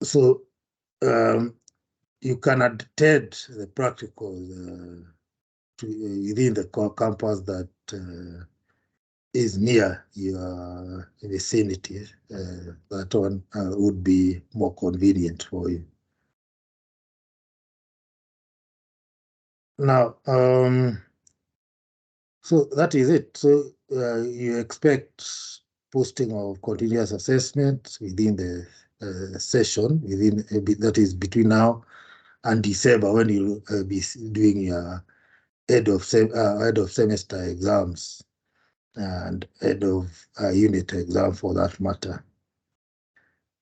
So you can attend the practical within the campus that is near your vicinity. That one would be more convenient for you. Now, so that is it. So you expect posting of continuous assessment within the session, that is between now and December, when you'll be doing your end of semester exams and end of unit exam for that matter.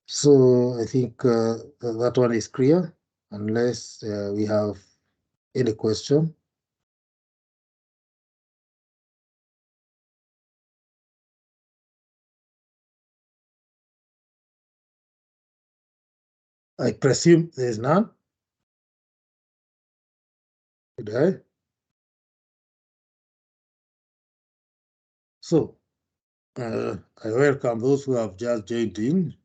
So I think that one is clear, unless we have any question. I presume there's none. Did I? So I welcome those who have just joined in.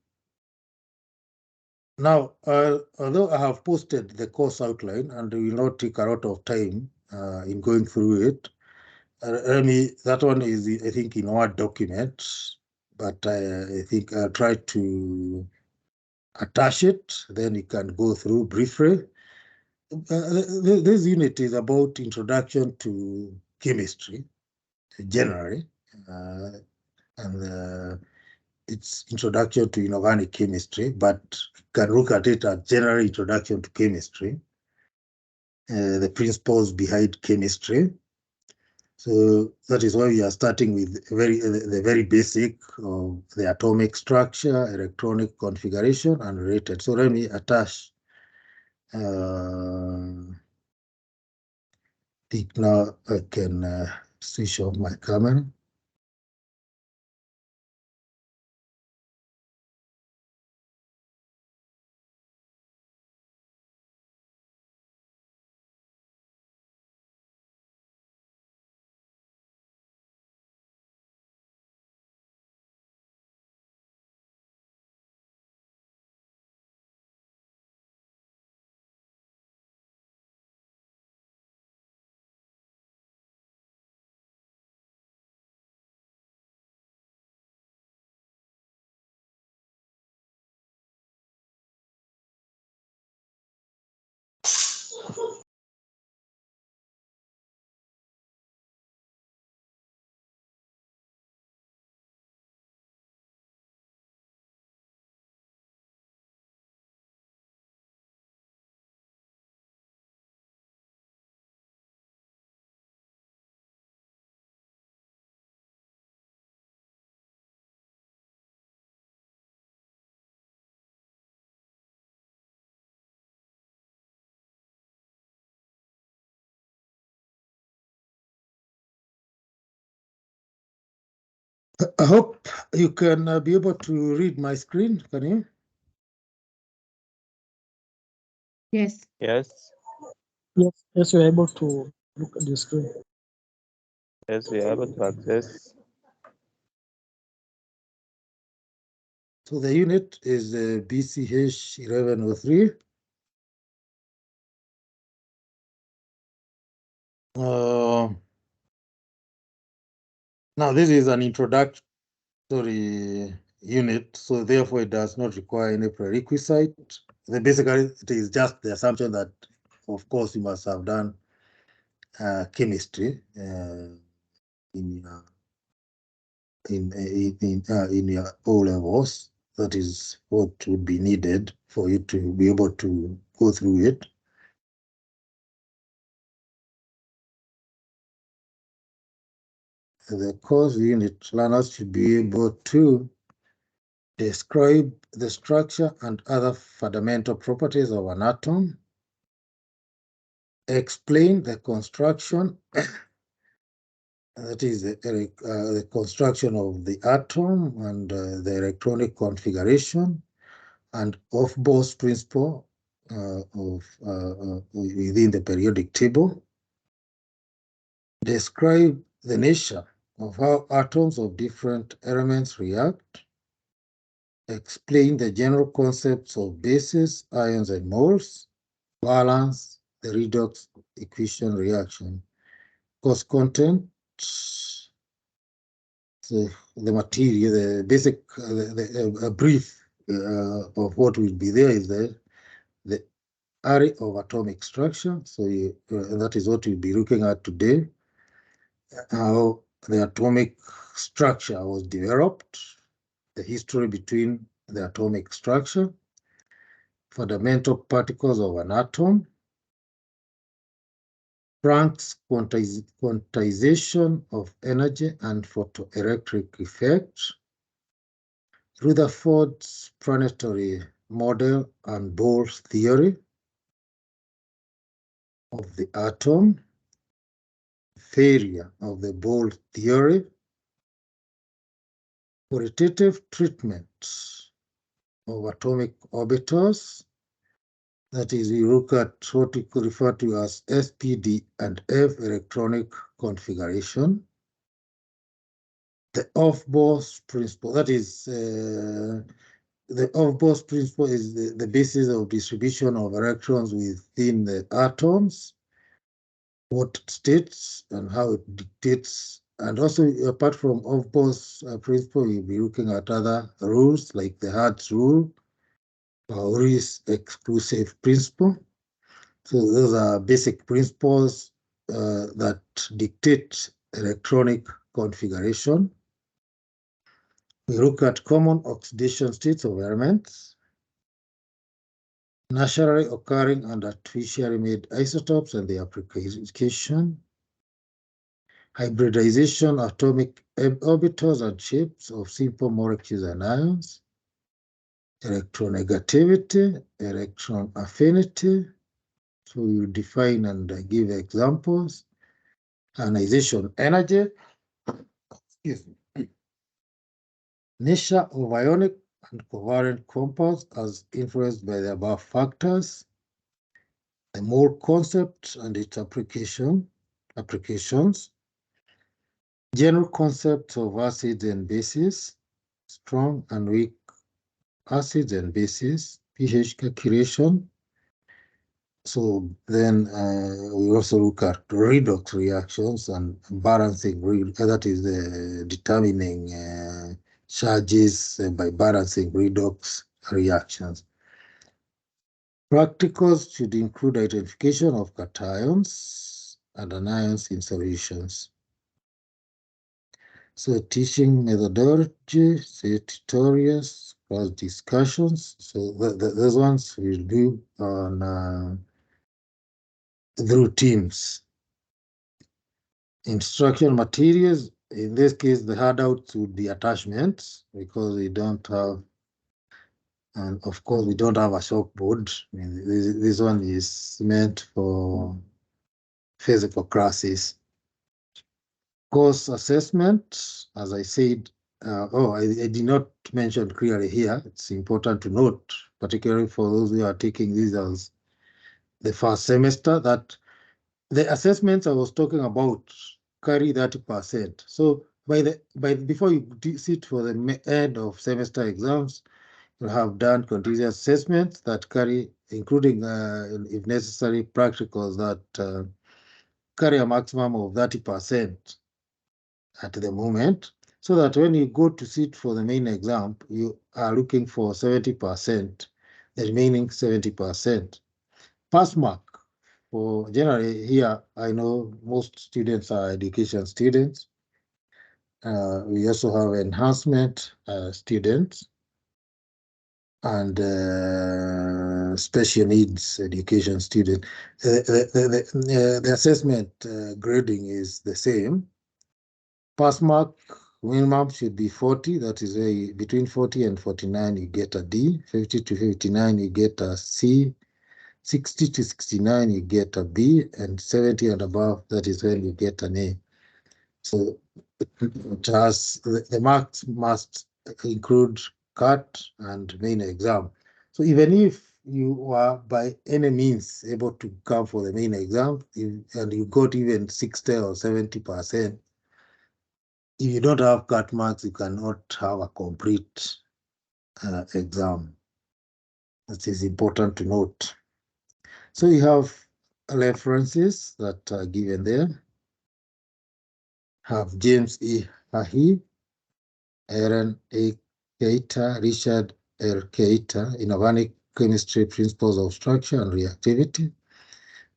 Now, although I have posted the course outline and will not take a lot of time in going through it, that one is, I think, in Word document, but I think I'll try to attach it, then you can go through briefly. This unit is about introduction to chemistry, generally, and it's introduction to inorganic chemistry, but you can look at it as general introduction to chemistry, the principles behind chemistry. So that is why we are starting with the very basic of the atomic structure, electronic configuration, and related. So let me attach. I think now I can switch off my camera. I hope you can be able to read my screen. Can you? Yes. Yes. Yes, we're able to look at the screen. Yes, we are able to access. So the unit is BCH 1103. Now this is an introductory unit, so therefore it does not require any prerequisite. Basically, it is just the assumption that, of course, you must have done chemistry in your O levels. That is what would be needed for you to be able to go through it. The course unit learners should be able to describe the structure and other fundamental properties of an atom, explain the construction, that is the construction of the atom and the electronic configuration, and of Bohr's principle within the periodic table. Describe the nature of how atoms of different elements react. explain the general concepts of bases, ions, and moles, balance, the redox equation reaction, course content, the material, the basic, a brief of what will be there is the array of atomic structure. So that is what we'll be looking at today, how the atomic structure was developed, the history between the atomic structure, fundamental particles of an atom, Planck's quantization of energy and photoelectric effect, Rutherford's planetary model and Bohr's theory of the atom, failure of the Bohr theory, qualitative treatment of atomic orbitals. That is, we look at what we could refer to as SPD and F electronic configuration. The off-Bohr's principle, that is, the off-Bohr's principle is the basis of distribution of electrons within the atoms, what states and how it dictates. And also, apart from off-Bohr's principle, we'll be looking at other rules like the Hertz rule, Pauli's exclusive principle. So those are basic principles that dictate electronic configuration. We look at common oxidation states of elements, naturally occurring and artificially made isotopes and their application, hybridization, atomic orbitals and shapes of simple molecules and ions, electronegativity, electron affinity. So you define and give examples. Ionization energy, excuse me. Nature of ionic and covalent compounds as influenced by the above factors, the mole concept and its applications, general concepts of acids and bases, strong and weak acids and bases, pH calculation. So then we also look at redox reactions and balancing, that is the determining charges by balancing redox reactions. Practicals should include identification of cations and anions in solutions. So teaching methodology, say tutorials, plus discussions. So those ones we'll do on through teams. Instruction materials, in this case, the handouts would be attachments because we don't have, and of course, we don't have a chalkboard. I mean, this one is meant for physical classes. Course assessment, as I said, I did not mention clearly here. It's important to note, particularly for those who are taking these as the first semester, that the assessments I was talking about carry 30%. So before you sit for the end of semester exams, you have done continuous assessments that carry, including if necessary, practicals that carry a maximum of 30% at the moment, so that when you go to sit for the main exam, you are looking for 70%, the remaining 70%. Pass mark. For generally here, I know most students are education students. We also have enhancement students and special needs education students. The assessment grading is the same. Pass mark minimum should be 40. That is between 40 and 49, you get a D. 50 to 59, you get a C. 60 to 69, you get a B, and 70 and above, that is when you get an A. So the marks must include CAT and main exam. So even if you are by any means able to come for the main exam, and you got even 60 or 70%, if you don't have CAT marks, you cannot have a complete exam. That is important to note. So you have references that are given there. Have James E. Hahi, Aaron A. Keita, Richard L. Keita, Inorganic Chemistry, Principles of Structure and Reactivity,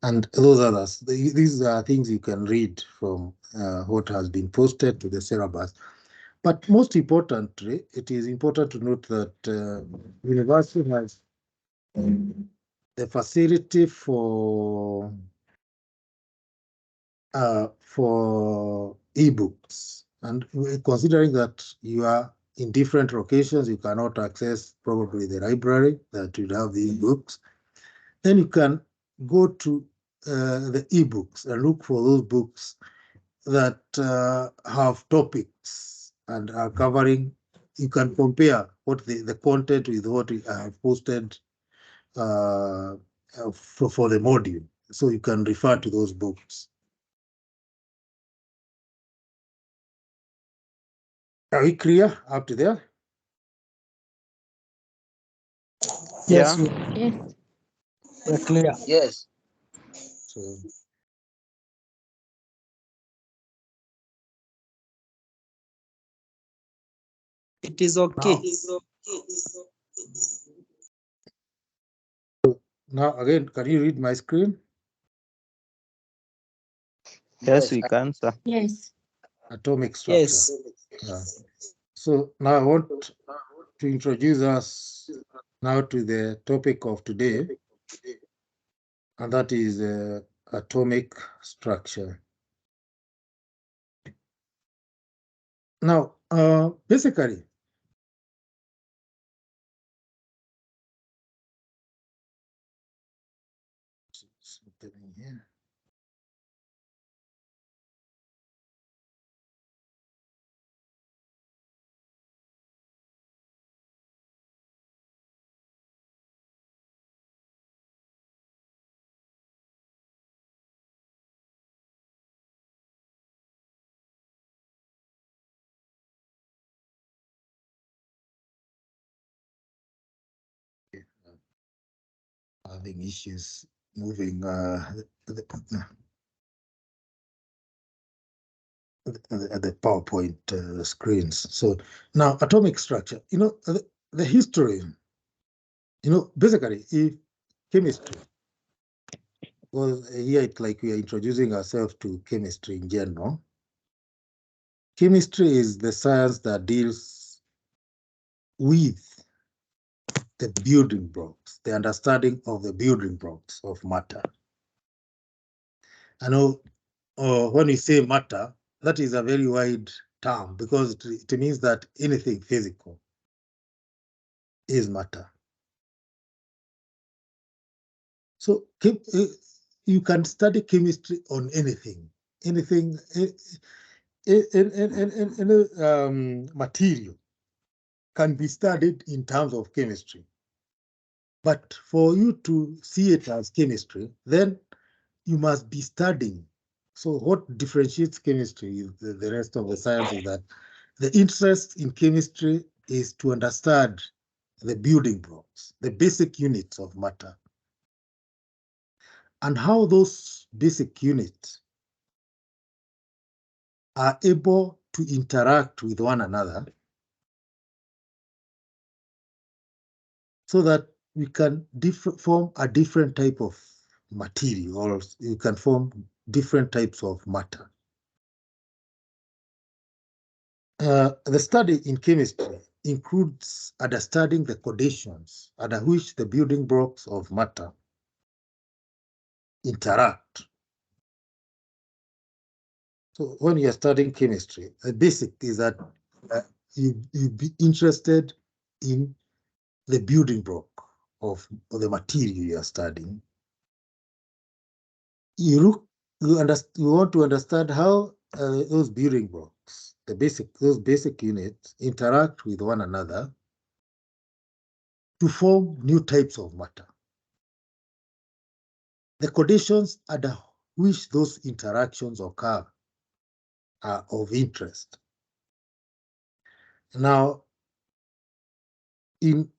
and those others. These are things you can read from what has been posted to the syllabus. But most importantly, it is important to note that university has the facility for ebooks, and considering that you are in different locations, you cannot access probably the library that would have the ebooks, then you can go to the ebooks and look for those books that have topics and are covering. You can compare what the content with what we have posted for the module, so you can refer to those books. Are we clear up to there? Yes, Yeah. Yes. we're clear. Yes. So It is okay. now again, can you read my screen? Yes, we can, sir. Yes. Atomic structure. Yes. Yeah. So now I want to introduce us now to the topic of today, and that is atomic structure. Now, basically, here. Having issues moving the PowerPoint screens. So now atomic structure, the history, basically if chemistry, well, here it's like we are introducing ourselves to chemistry in general. Chemistry is the science that deals with the building blocks, the understanding of the building blocks of matter. I know when we say matter, that is a very wide term because it means that anything physical is matter. So you can study chemistry on anything material can be studied in terms of chemistry. But for you to see it as chemistry, then you must be studying. So what differentiates chemistry with the rest of the science is that the interest in chemistry is to understand the building blocks, the basic units of matter, and how those basic units are able to interact with one another so that we can form a different type of material, or you can form different types of matter. The study in chemistry includes understanding the conditions under which the building blocks of matter interact. So when you're studying chemistry, the basic is that you be interested in the building block of the material you are studying. You want to understand how those building blocks, those basic units, interact with one another to form new types of matter. The conditions under which those interactions occur are of interest. Now, in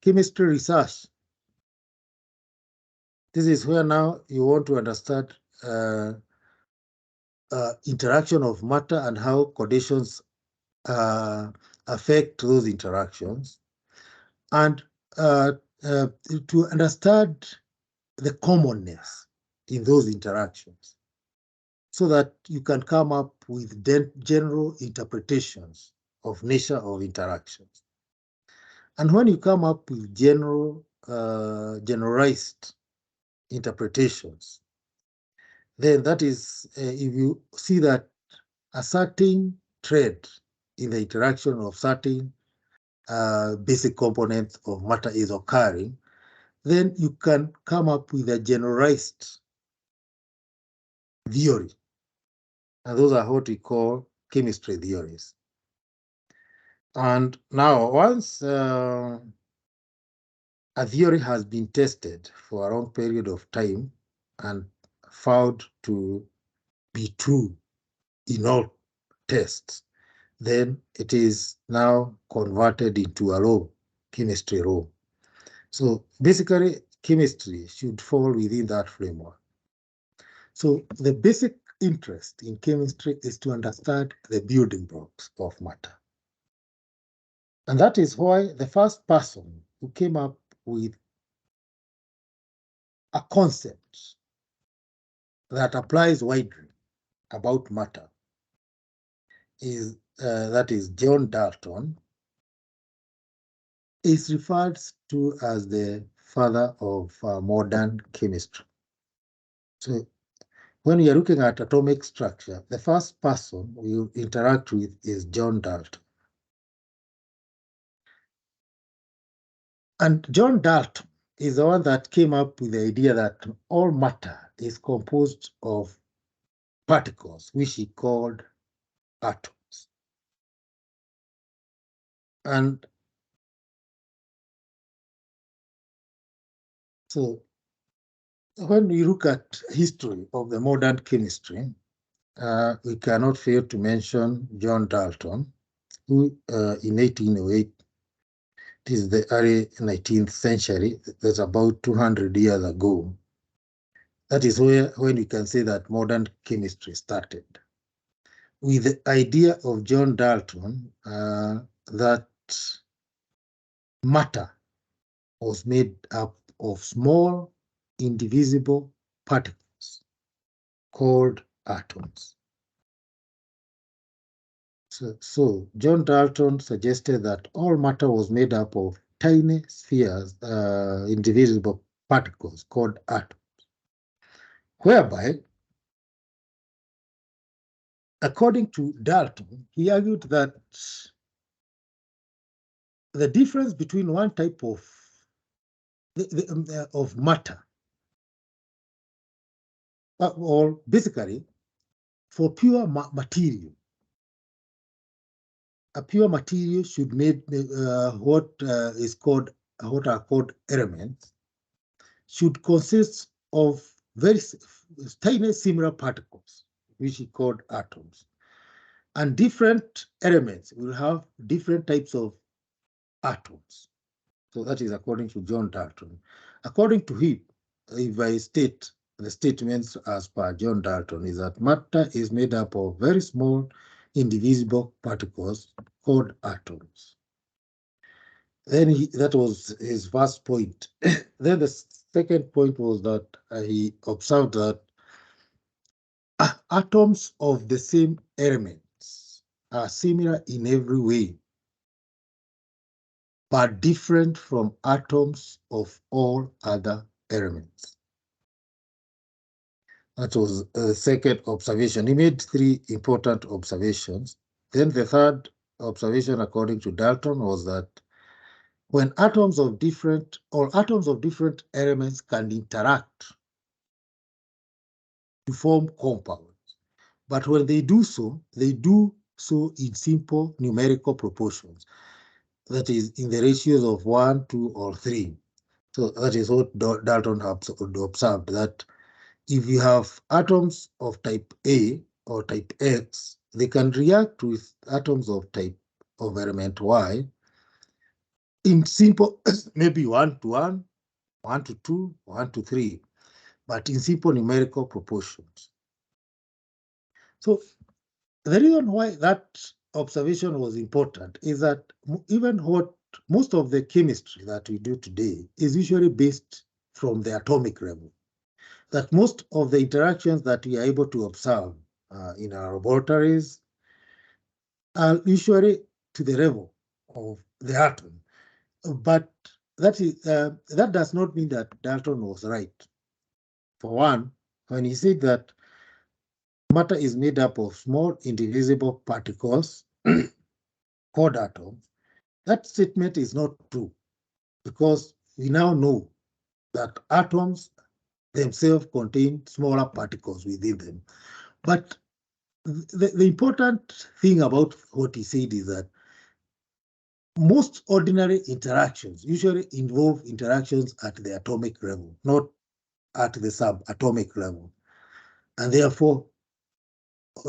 chemistry research, this is where now you want to understand interaction of matter and how conditions affect those interactions, and to understand the commonness in those interactions, so that you can come up with general interpretations of nature of interactions. And when you come up with generalized interpretations, then that is, if you see that a certain trend in the interaction of certain basic components of matter is occurring, then you can come up with a generalized theory. And those are what we call chemistry theories. And now, once a theory has been tested for a long period of time and found to be true in all tests, then it is now converted into a law, chemistry law. So basically, chemistry should fall within that framework. So the basic interest in chemistry is to understand the building blocks of matter. And that is why the first person who came up with a concept that applies widely about matter is that is John Dalton, is referred to as the father of modern chemistry. So when you're looking at atomic structure, the first person you interact with is John Dalton. And John Dalton is the one that came up with the idea that all matter is composed of particles, which he called atoms. And so when we look at history of the modern chemistry, we cannot fail to mention John Dalton, who in 1808, it is the early 19th century, that's about 200 years ago. That is when you can say that modern chemistry started, with the idea of John Dalton that matter was made up of small, indivisible particles called atoms. So John Dalton suggested that all matter was made up of tiny spheres, indivisible particles called atoms, whereby, according to Dalton, he argued that the difference between one type of matter, or basically for pure material, a pure material should make what are called elements, should consist of very tiny similar particles, which he called atoms. And different elements will have different types of atoms. So that is according to John Dalton. According to him, if I state the statements as per John Dalton, is that matter is made up of very small, indivisible particles called atoms. Then that was his first point. Then the second point was that he observed that atoms of the same elements are similar in every way, but different from atoms of all other elements. That was the second observation. He made three important observations. Then the third observation, according to Dalton, was that when atoms of different elements can interact to form compounds, but when they do so in simple numerical proportions. That is in the ratios of 1, 2, or 3. So that is what Dalton observed, that if you have atoms of type A or type X, they can react with atoms of type of element Y in simple, maybe 1 to 1, 1 to 2, 1 to 3, but in simple numerical proportions. So the reason why that observation was important is that even what most of the chemistry that we do today is usually based from the atomic level. That most of the interactions that we are able to observe in our laboratories are usually to the level of the atom. But that does not mean that Dalton was right. For one, when he said that matter is made up of small indivisible particles called atoms, that statement is not true, because we now know that atoms themselves contain smaller particles within them. But the important thing about what he said is that most ordinary interactions usually involve interactions at the atomic level, not at the subatomic level. And therefore,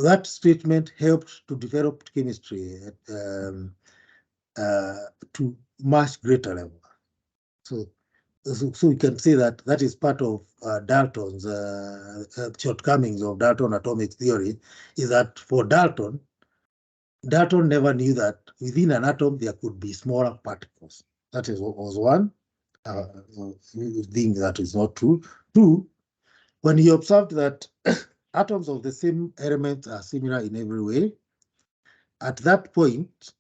that statement helped to develop chemistry to much greater level. So we can say that that is part of Dalton's shortcomings of Dalton atomic theory, is that for Dalton never knew that within an atom there could be smaller particles. That is what was one thing that is not true. Two, when he observed that atoms of the same element are similar in every way, at that point,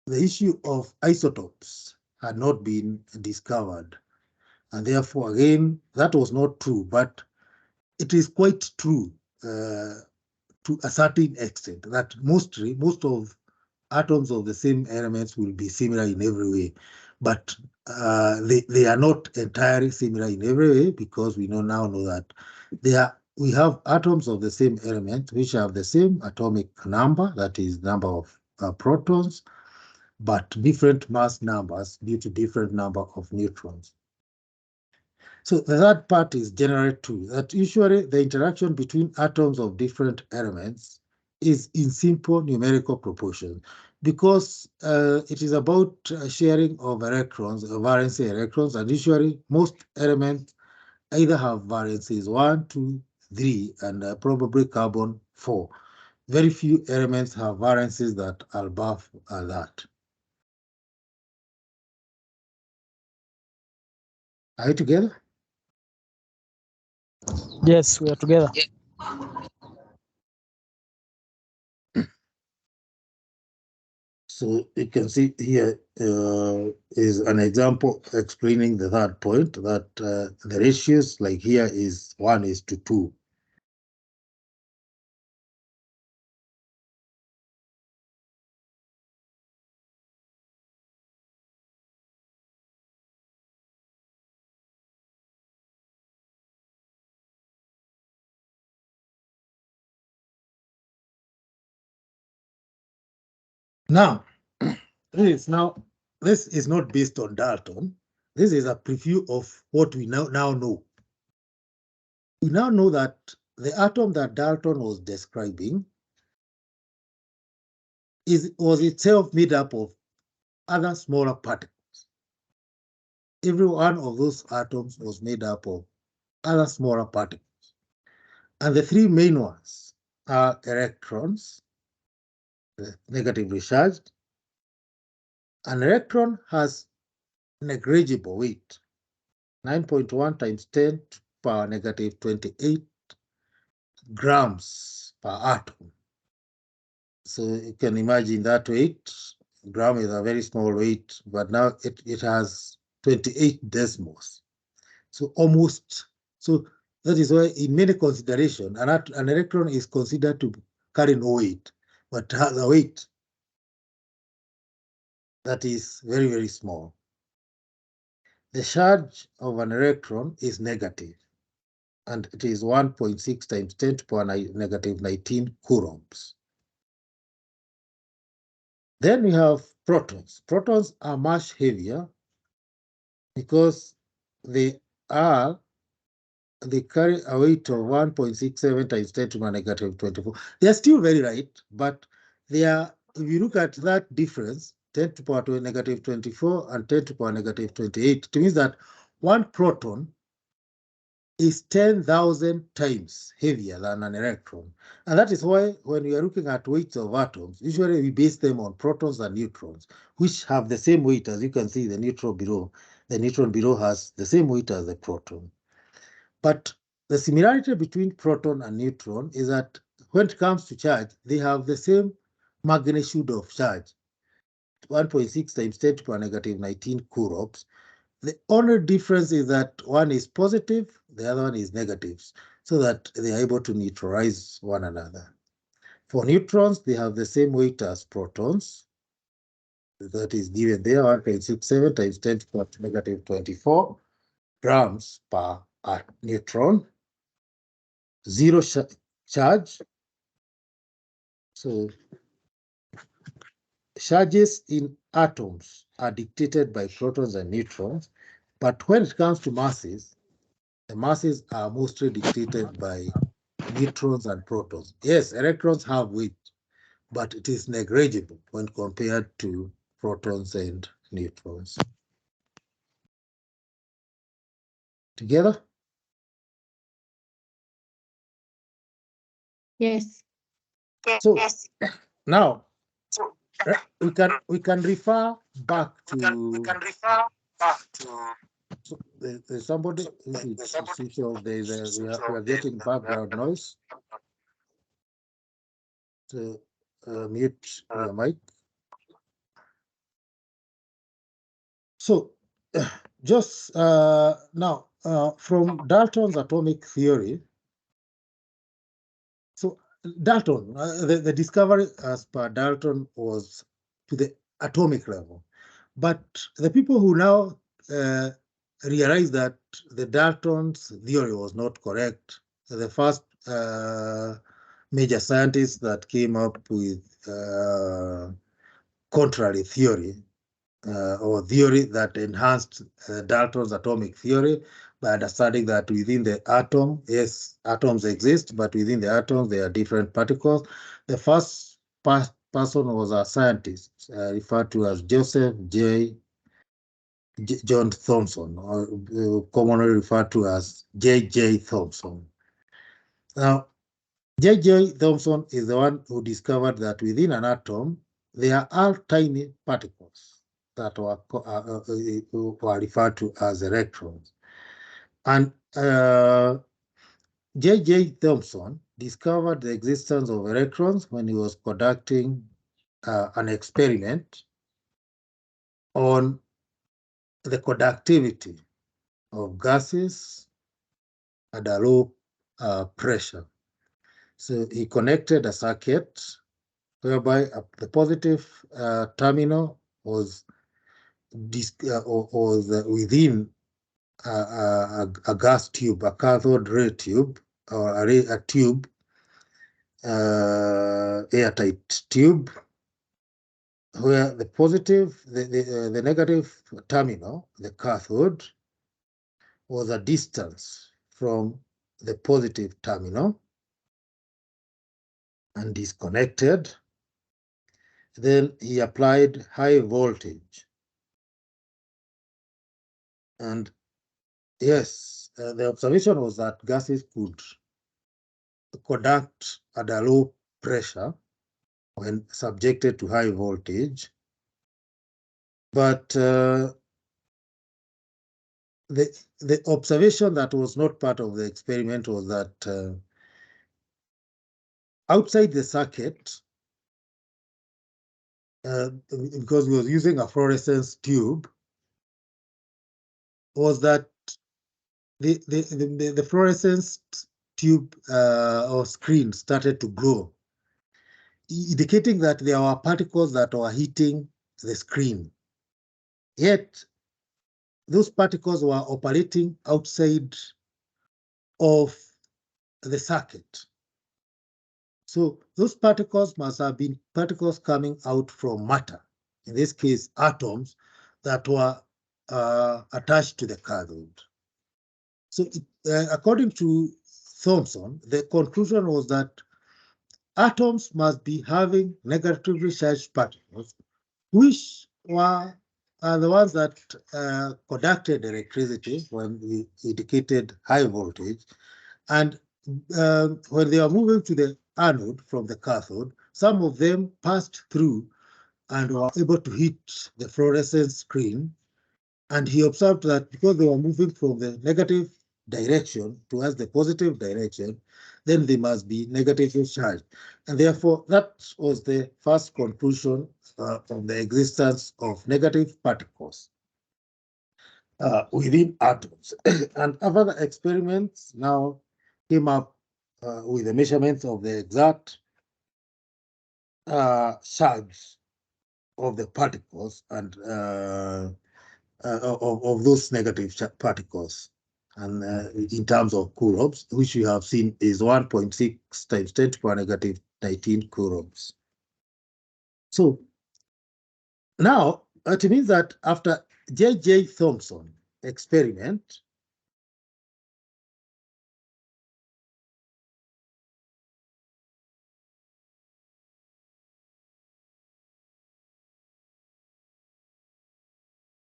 the issue of isotopes had not been discovered. And therefore, again, that was not true, but it is quite true to a certain extent that most of atoms of the same elements will be similar in every way, but they are not entirely similar in every way, because we now know that we have atoms of the same element which have the same atomic number, that is number of protons, but different mass numbers due to different number of neutrons. So the third part is generally true, that usually the interaction between atoms of different elements is in simple numerical proportion, because it is about sharing of electrons, valency electrons, and usually most elements either have valencies 1, 2, 3, and probably carbon 4. Very few elements have valencies that are above that. Are you together? Yes, we are together. So you can see here is an example explaining the third point, that the ratios like here is 1:2. Now, this is not based on Dalton. This is a preview of what we now know. We now know that the atom that Dalton was describing was itself made up of other smaller particles. Every one of those atoms was made up of other smaller particles. And the three main ones are electrons, negatively charged. An electron has negligible weight, 9.1 times 10 to the power negative 28 grams per atom. So you can imagine that weight. Gram is a very small weight, but now it has 28 decimals. So that is why in many considerations, an electron is considered to carry no weight, but has a weight that is very, very small. The charge of an electron is negative, and it is 1.6 times 10 to the power negative 19 coulombs. Then we have protons. Protons are much heavier because they carry a weight of 1.67 times 10 to the negative 24. They are still very light, but they are, if you look at that difference, 10 to the power negative 24 and 10 to the power negative 28. It means that one proton is 10,000 times heavier than an electron. And that is why when we are looking at weights of atoms, usually we base them on protons and neutrons, which have the same weight. As you can see, the neutron below. The neutron below has the same weight as the proton. But the similarity between proton and neutron is that when it comes to charge, they have the same magnitude of charge, 1.6 times 10 to the power negative 19 coulombs. The only difference is that one is positive, the other one is negative, so that they are able to neutralize one another. For neutrons, they have the same weight as protons. That is given there, 1.67 times 10 to the power negative 24 grams per neutron. Zero charge. So charges in atoms are dictated by protons and neutrons, but when it comes to masses, the masses are mostly dictated by neutrons and protons. Yes, electrons have weight, but it is negligible when compared to protons and neutrons. Together? Yes. So now we can refer back to. So there's somebody switch off. We are getting background noise. So mute your mic. So just now from Dalton's atomic theory. So Dalton, the discovery as per Dalton was to the atomic level, but the people who now realize that the Dalton's theory was not correct. The first major scientists that came up with contrary theory or theory that enhanced Dalton's atomic theory by understanding that within the atom, yes, atoms exist, but within the atoms there are different particles. The first person was a scientist referred to as Joseph John Thomson, or commonly referred to as J.J. Thomson. Now, J.J. Thomson is the one who discovered that within an atom, there are tiny particles that were referred to as electrons. And J.J. Thomson discovered the existence of electrons when he was conducting an experiment on the conductivity of gases at a low pressure. So he connected a circuit whereby the positive terminal was within a gas tube, a cathode ray tube, or a tube, airtight tube, where the positive, the negative terminal, the cathode, was a distance from the positive terminal and disconnected. Then he applied high voltage. And yes, the observation was that gases could conduct at a low pressure when subjected to high voltage. But the observation that was not part of the experiment was that outside the circuit, because we was using a fluorescence tube, was that the fluorescence tube or screen started to glow, indicating that there were particles that were hitting the screen. Yet, those particles were operating outside of the circuit. So those particles must have been particles coming out from matter, in this case, atoms that were attached to the cathode. So according to Thomson, the conclusion was that atoms must be having negatively charged particles which were the ones that conducted electricity when we indicated high voltage. And when they are moving to the anode from the cathode, some of them passed through and were able to hit the fluorescent screen. And he observed that because they were moving from the negative direction towards the positive direction, then they must be negatively charged. And therefore, that was the first conclusion on the existence of negative particles within atoms. And other experiments now came up with the measurements of the exact charge of the particles and of those negative particles. And in terms of coulombs, which we have seen is 1.6 times 10 to the power negative 19 coulombs. So now it means that after J.J. Thomson experiment,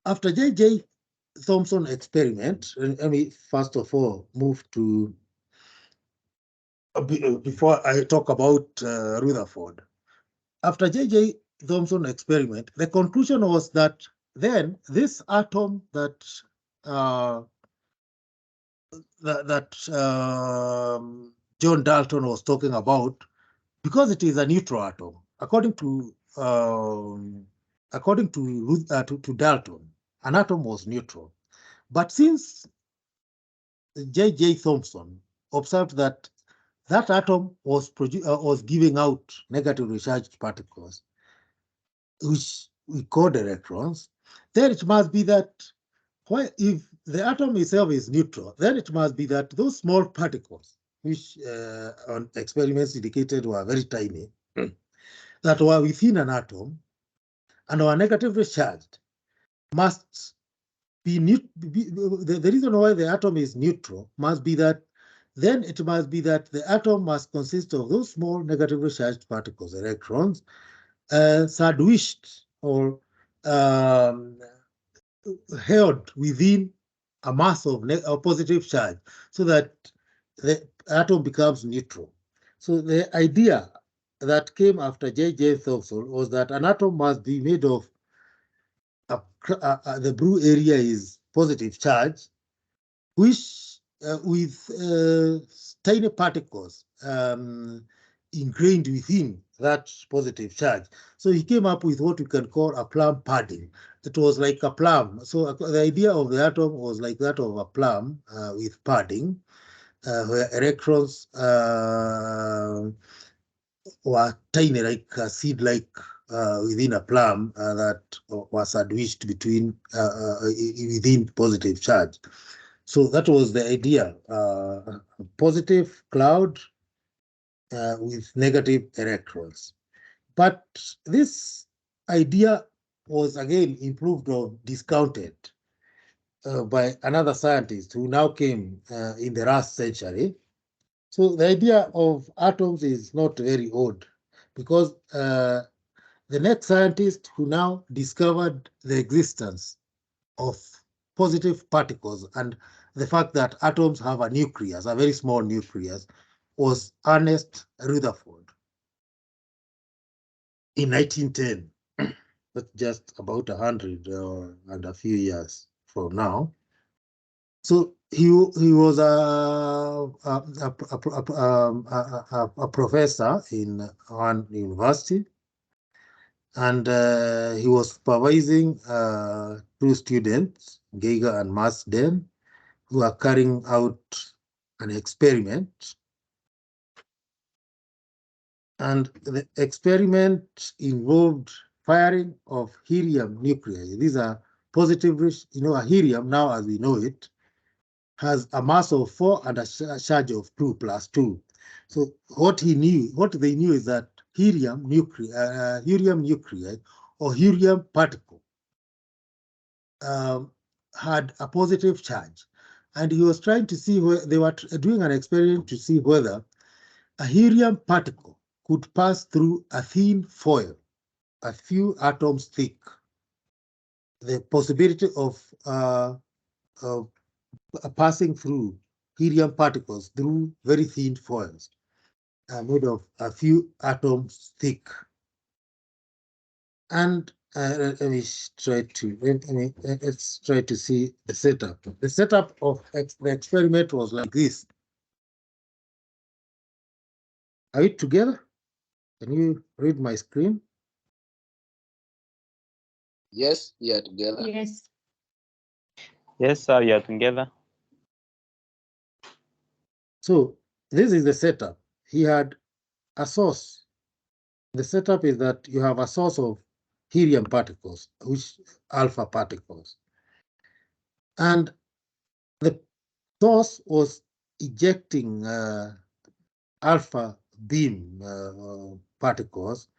after J.J. Thomson experiment, let me first of all move to, before I talk about Rutherford. After J.J. Thomson experiment, the conclusion was that then this atom that John Dalton was talking about, because it is a neutral atom, according to Dalton, an atom was neutral. But since J.J. Thomson observed that that atom was giving out negatively charged particles, which we call electrons, then it must be that if the atom itself is neutral, then it must be that those small particles, which on experiments indicated were very tiny, that were within an atom and were negatively charged, must be the reason why the atom is neutral must be that then it must be that the atom must consist of those small negatively charged particles, electrons, sandwiched or held within a mass of positive charge so that the atom becomes neutral. So the idea that came after J.J. Thomson was that an atom must be made of the blue area is positive charge, which with tiny particles ingrained within that positive charge. So he came up with what we can call a plum padding. It was like a plum. So the idea of the atom was like that of a plum with padding, where electrons were tiny, like a seed-like within a plum that was sandwiched between within positive charge. So that was the idea, positive cloud with negative electrons. But this idea was again improved or discounted by another scientist who now came in the last century. So the idea of atoms is not very old, because the next scientist who now discovered the existence of positive particles and the fact that atoms have a nucleus, a very small nucleus, was Ernest Rutherford in 1910. That's just about 100 and a few years from now. So he was a professor in one university, and he was supervising two students, Geiger and Marsden, who are carrying out an experiment. And the experiment involved firing of helium nuclei. These are positive, a helium, now as we know it, has a mass of 4 and a charge of 2 plus 2. So what they knew is that helium nuclei or helium particle had a positive charge. And he was trying to see where they were doing an experiment to see whether a helium particle could pass through a thin foil a few atoms thick, the possibility of passing through helium particles through very thin foils made of a few atoms thick. And let's try to see the setup. The setup of the experiment was like this. Are we together? Can you read my screen? Yes, we are together. Yes. Yes, sir, we are together. So this is the setup. He had a source. The setup is that you have a source of helium particles, which alpha particles. And the source was ejecting alpha beam particles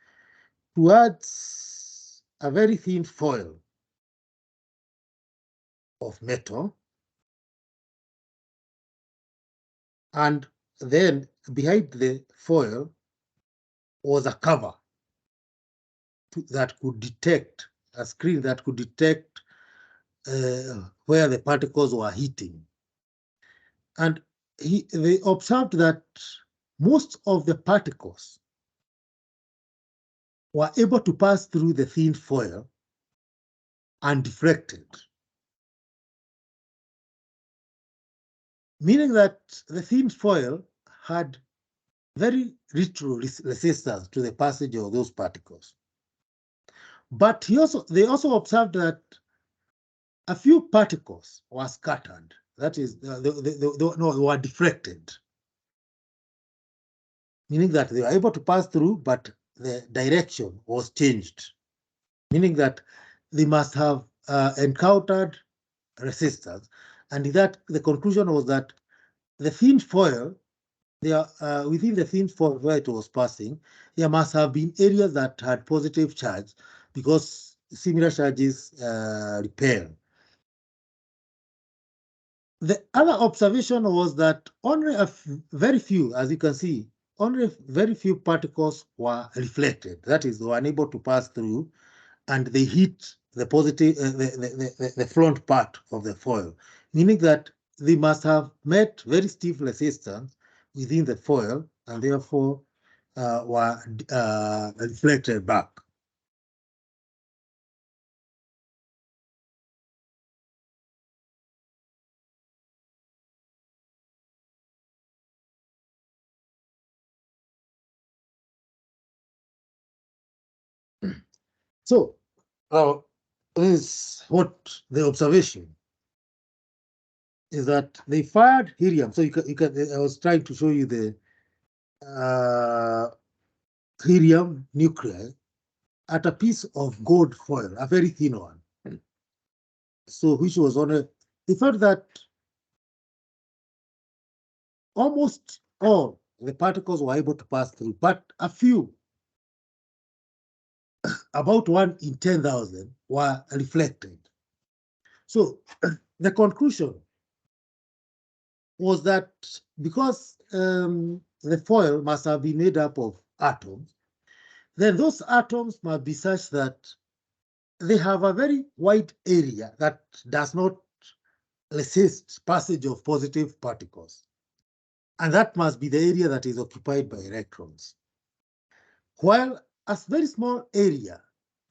towards a very thin foil of metal. And then behind the foil was a cover that could detect, a screen that could detect where the particles were hitting. And they observed that most of the particles were able to pass through the thin foil undifracted, meaning that the thin foil had very little resistance to the passage of those particles. But they also observed that a few particles were scattered, that is, they were diffracted, meaning that they were able to pass through, but the direction was changed, meaning that they must have encountered resistance. And that the conclusion was that the thin foil, within the thin foil where it was passing, there must have been areas that had positive charge because similar charges repel. The other observation was that only very few, as you can see, only very few particles were reflected. That is, they were unable to pass through, and they hit the positive, the front part of the foil, meaning that they must have met very stiff resistance within the foil, and therefore were reflected back. So now this is what the observation is, that they fired helium. So you can I was trying to show you the helium nuclei at a piece of gold foil, a very thin one. So which was on a, they found that almost all the particles were able to pass through, but a few, about 1 in 10,000, were reflected. So the conclusion was that because the foil must have been made up of atoms, then those atoms must be such that they have a very wide area that does not resist passage of positive particles. And that must be the area that is occupied by electrons. While a very small area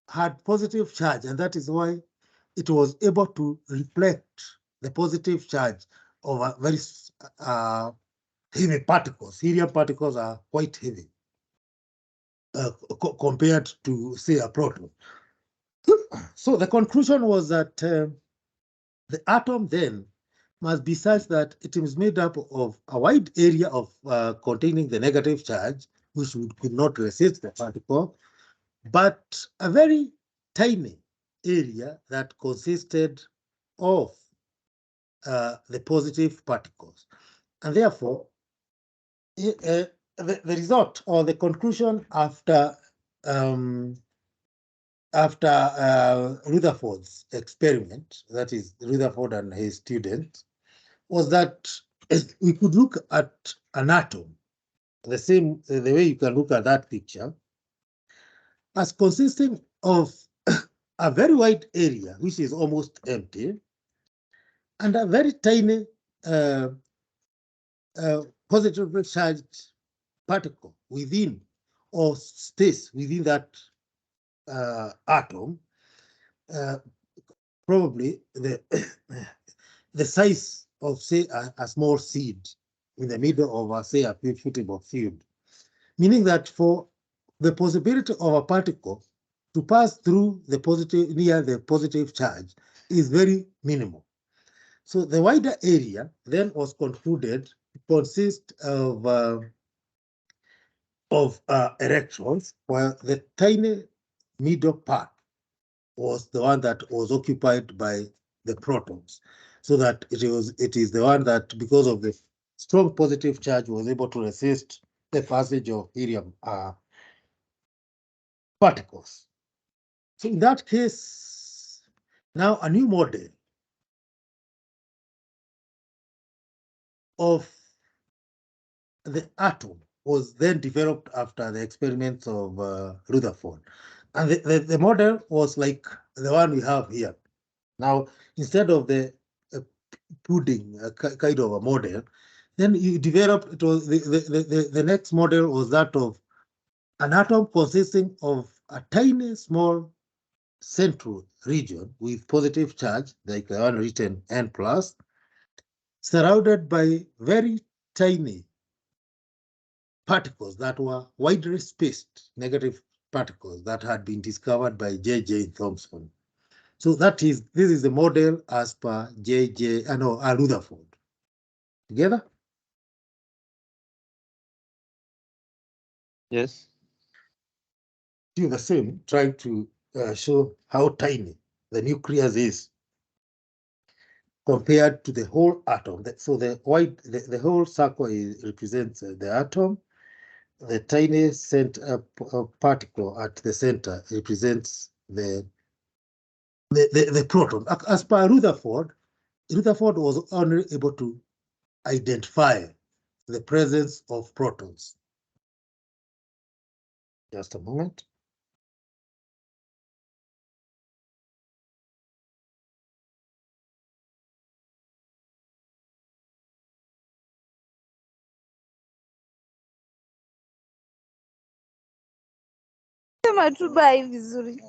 had positive charge, and that is why it was able to reflect the positive charge of a very heavy particles. Helium particles are quite heavy compared to, say, a proton. So the conclusion was that the atom then must be such that it is made up of a wide area of containing the negative charge, which could not resist the particle, but a very tiny area that consisted of the positive particles. And therefore, the result or the conclusion after Rutherford's experiment, that is Rutherford and his students, was that we could look at an atom the way you can look at that picture, as consisting of a very wide area, which is almost empty, and a very tiny positively charged particle within or space within that atom, probably the size of, say, a small seed in the middle of, say, a football field, meaning that for the possibility of a particle to pass through the positive, near the positive charge, is very minimal. So the wider area then was concluded to consist of electrons, while the tiny middle part was the one that was occupied by the protons, so that it is the one that, because of the strong positive charge, was able to resist the passage of helium particles. So in that case, now a new model of the atom was then developed after the experiments of Rutherford. And the model was like the one we have here. Now, instead of the pudding, kind of a model, then you developed, it was the next model was that of an atom consisting of a tiny, small central region with positive charge, like the one written N+, surrounded by very tiny particles that were widely spaced, negative particles that had been discovered by J.J. Thomson. So this is the model as per Rutherford. Together? Yes. Do the same, trying to show how tiny the nucleus is compared to the whole atom. So the whole circle represents the atom. The tiny particle at the center represents the proton. As per Rutherford was only able to identify the presence of protons. Just a moment. Sema tu bai vizuri.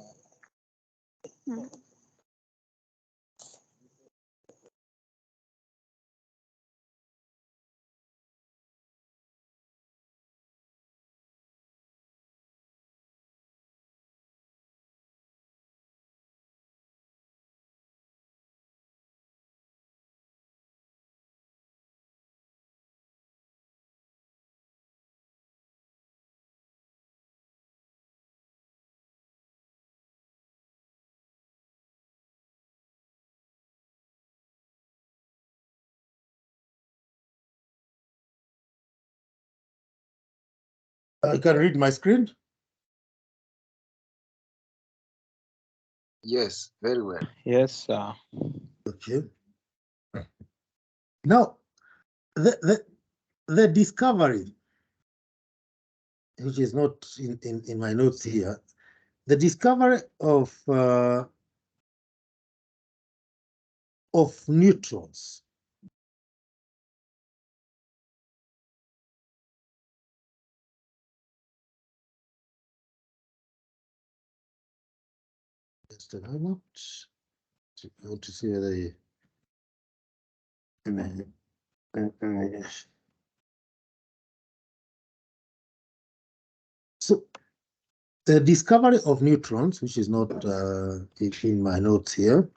I can read my screen. Yes, very well. Yes. Okay. Now, the discovery, which is not in my notes here, the discovery of neutrons just a moment. I want to see whether so the discovery of neutrons, which is not in my notes here,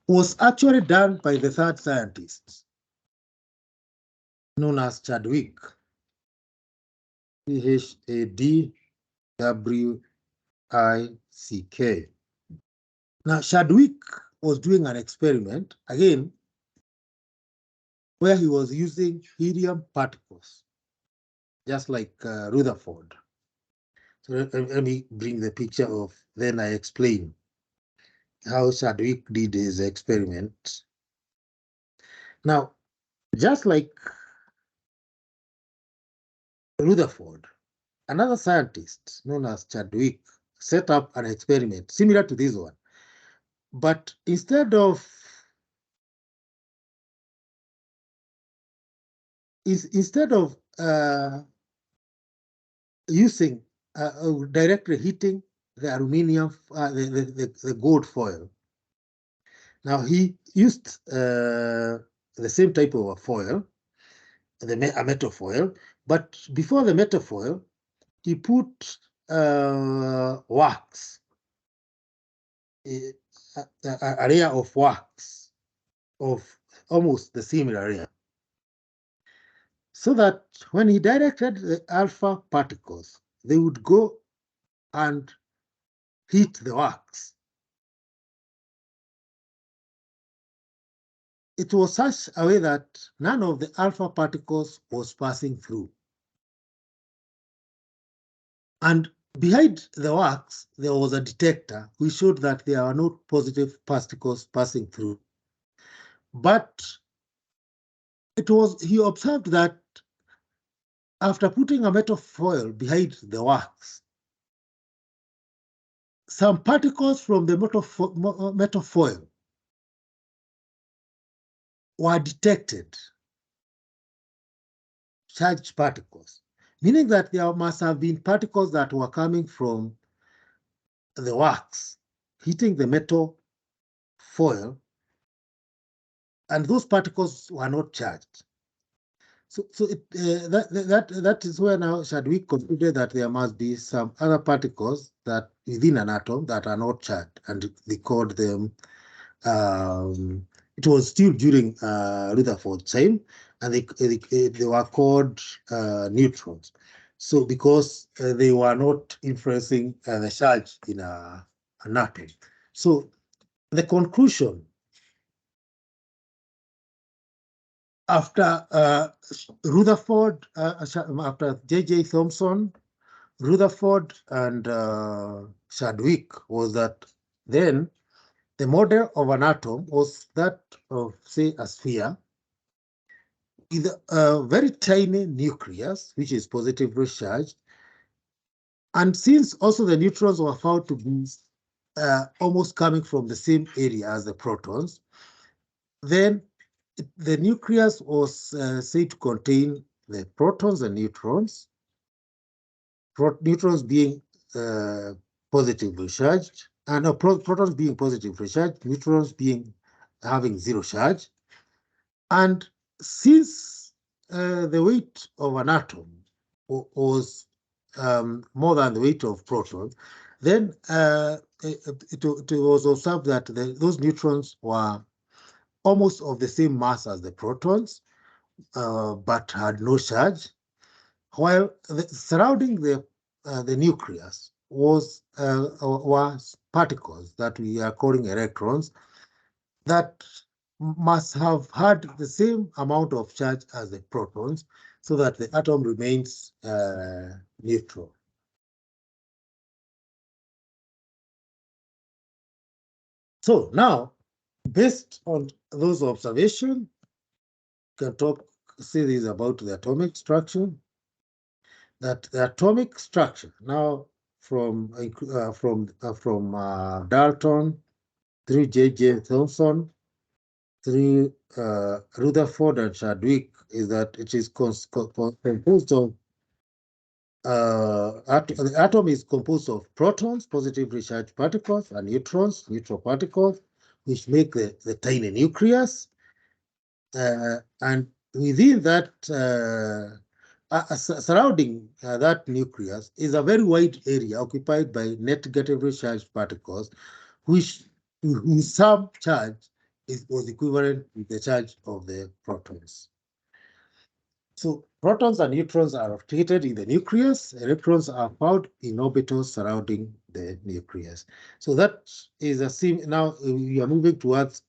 was actually done by the third scientist, known as Chadwick, Chadwick. Now, Chadwick was doing an experiment, again, where he was using helium particles, just like Rutherford. So let me bring the picture of, then I explain how Chadwick did his experiment. Now, just like Rutherford, another scientist known as Chadwick set up an experiment similar to this one. But instead of using directly heating the aluminium, the gold foil, now he used the same type of a foil, a metal foil, but before the metal foil, he put wax, a layer of wax of almost the same area, so that when he directed the alpha particles, they would go and hit the wax. It was such a way that none of the alpha particles was passing through. And behind the wax, there was a detector which showed that there are no positive particles passing through. But he observed that after putting a metal foil behind the wax, some particles from the metal foil were detected, charged particles, meaning that there must have been particles that were coming from the wax, hitting the metal foil, and those particles were not charged. So that is where now Chadwick concluded that there must be some other particles that within an atom that are not charged, and they called them. It was still during Rutherford's time, and they were called neutrons. So because they were not influencing the charge in an atom. So the conclusion after Rutherford, after J.J. Thomson, Rutherford, and Chadwick was that then the model of an atom was that of, say, a sphere with a very tiny nucleus, which is positively charged. And since also the neutrons were found to be almost coming from the same area as the protons, then the nucleus was said to contain the protons and neutrons, neutrons being positively charged, and protons being positively charged, neutrons having zero charge. And since the weight of an atom was more than the weight of protons, then it was observed that those neutrons were almost of the same mass as the protons, but had no charge, while surrounding the nucleus was particles that we are calling electrons that must have had the same amount of charge as the protons, so that the atom remains neutral. So now, based on those observations, we can say this about the atomic structure. That the atomic structure now from Dalton through J.J. Thomson through Rutherford and Chadwick is that it is composed of the atom is composed of protons, positively charged particles, and neutrons, neutral particles, which make the tiny nucleus. And within that, surrounding that nucleus is a very wide area occupied by negatively charged particles, whose some charge was equivalent to the charge of the protons. So protons and neutrons are located in the nucleus. Electrons are found in orbitals surrounding the nucleus. So that is now we are moving towards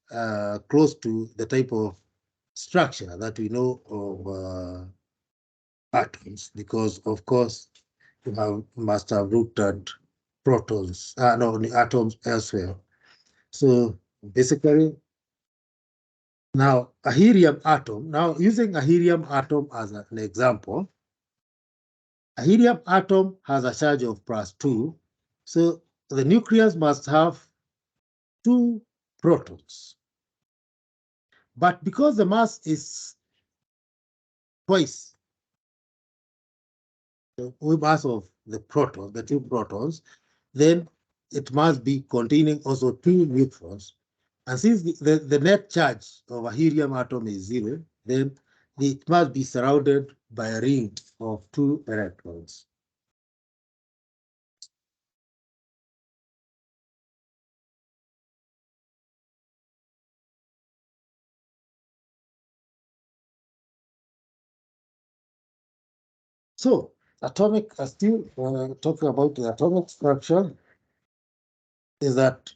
close to the type of structure that we know of atoms, because of course you must have looked at protons, atoms elsewhere. So basically, now a helium atom, now using a helium atom as an example, a helium atom has a charge of +2, So the nucleus must have 2 protons. But because the mass is twice the mass of the proton, the 2 protons, then it must be containing also 2 neutrons. And since the net charge of a helium atom is 0, then it must be surrounded by a ring of 2 electrons. So atomic, still talking about the atomic structure, is that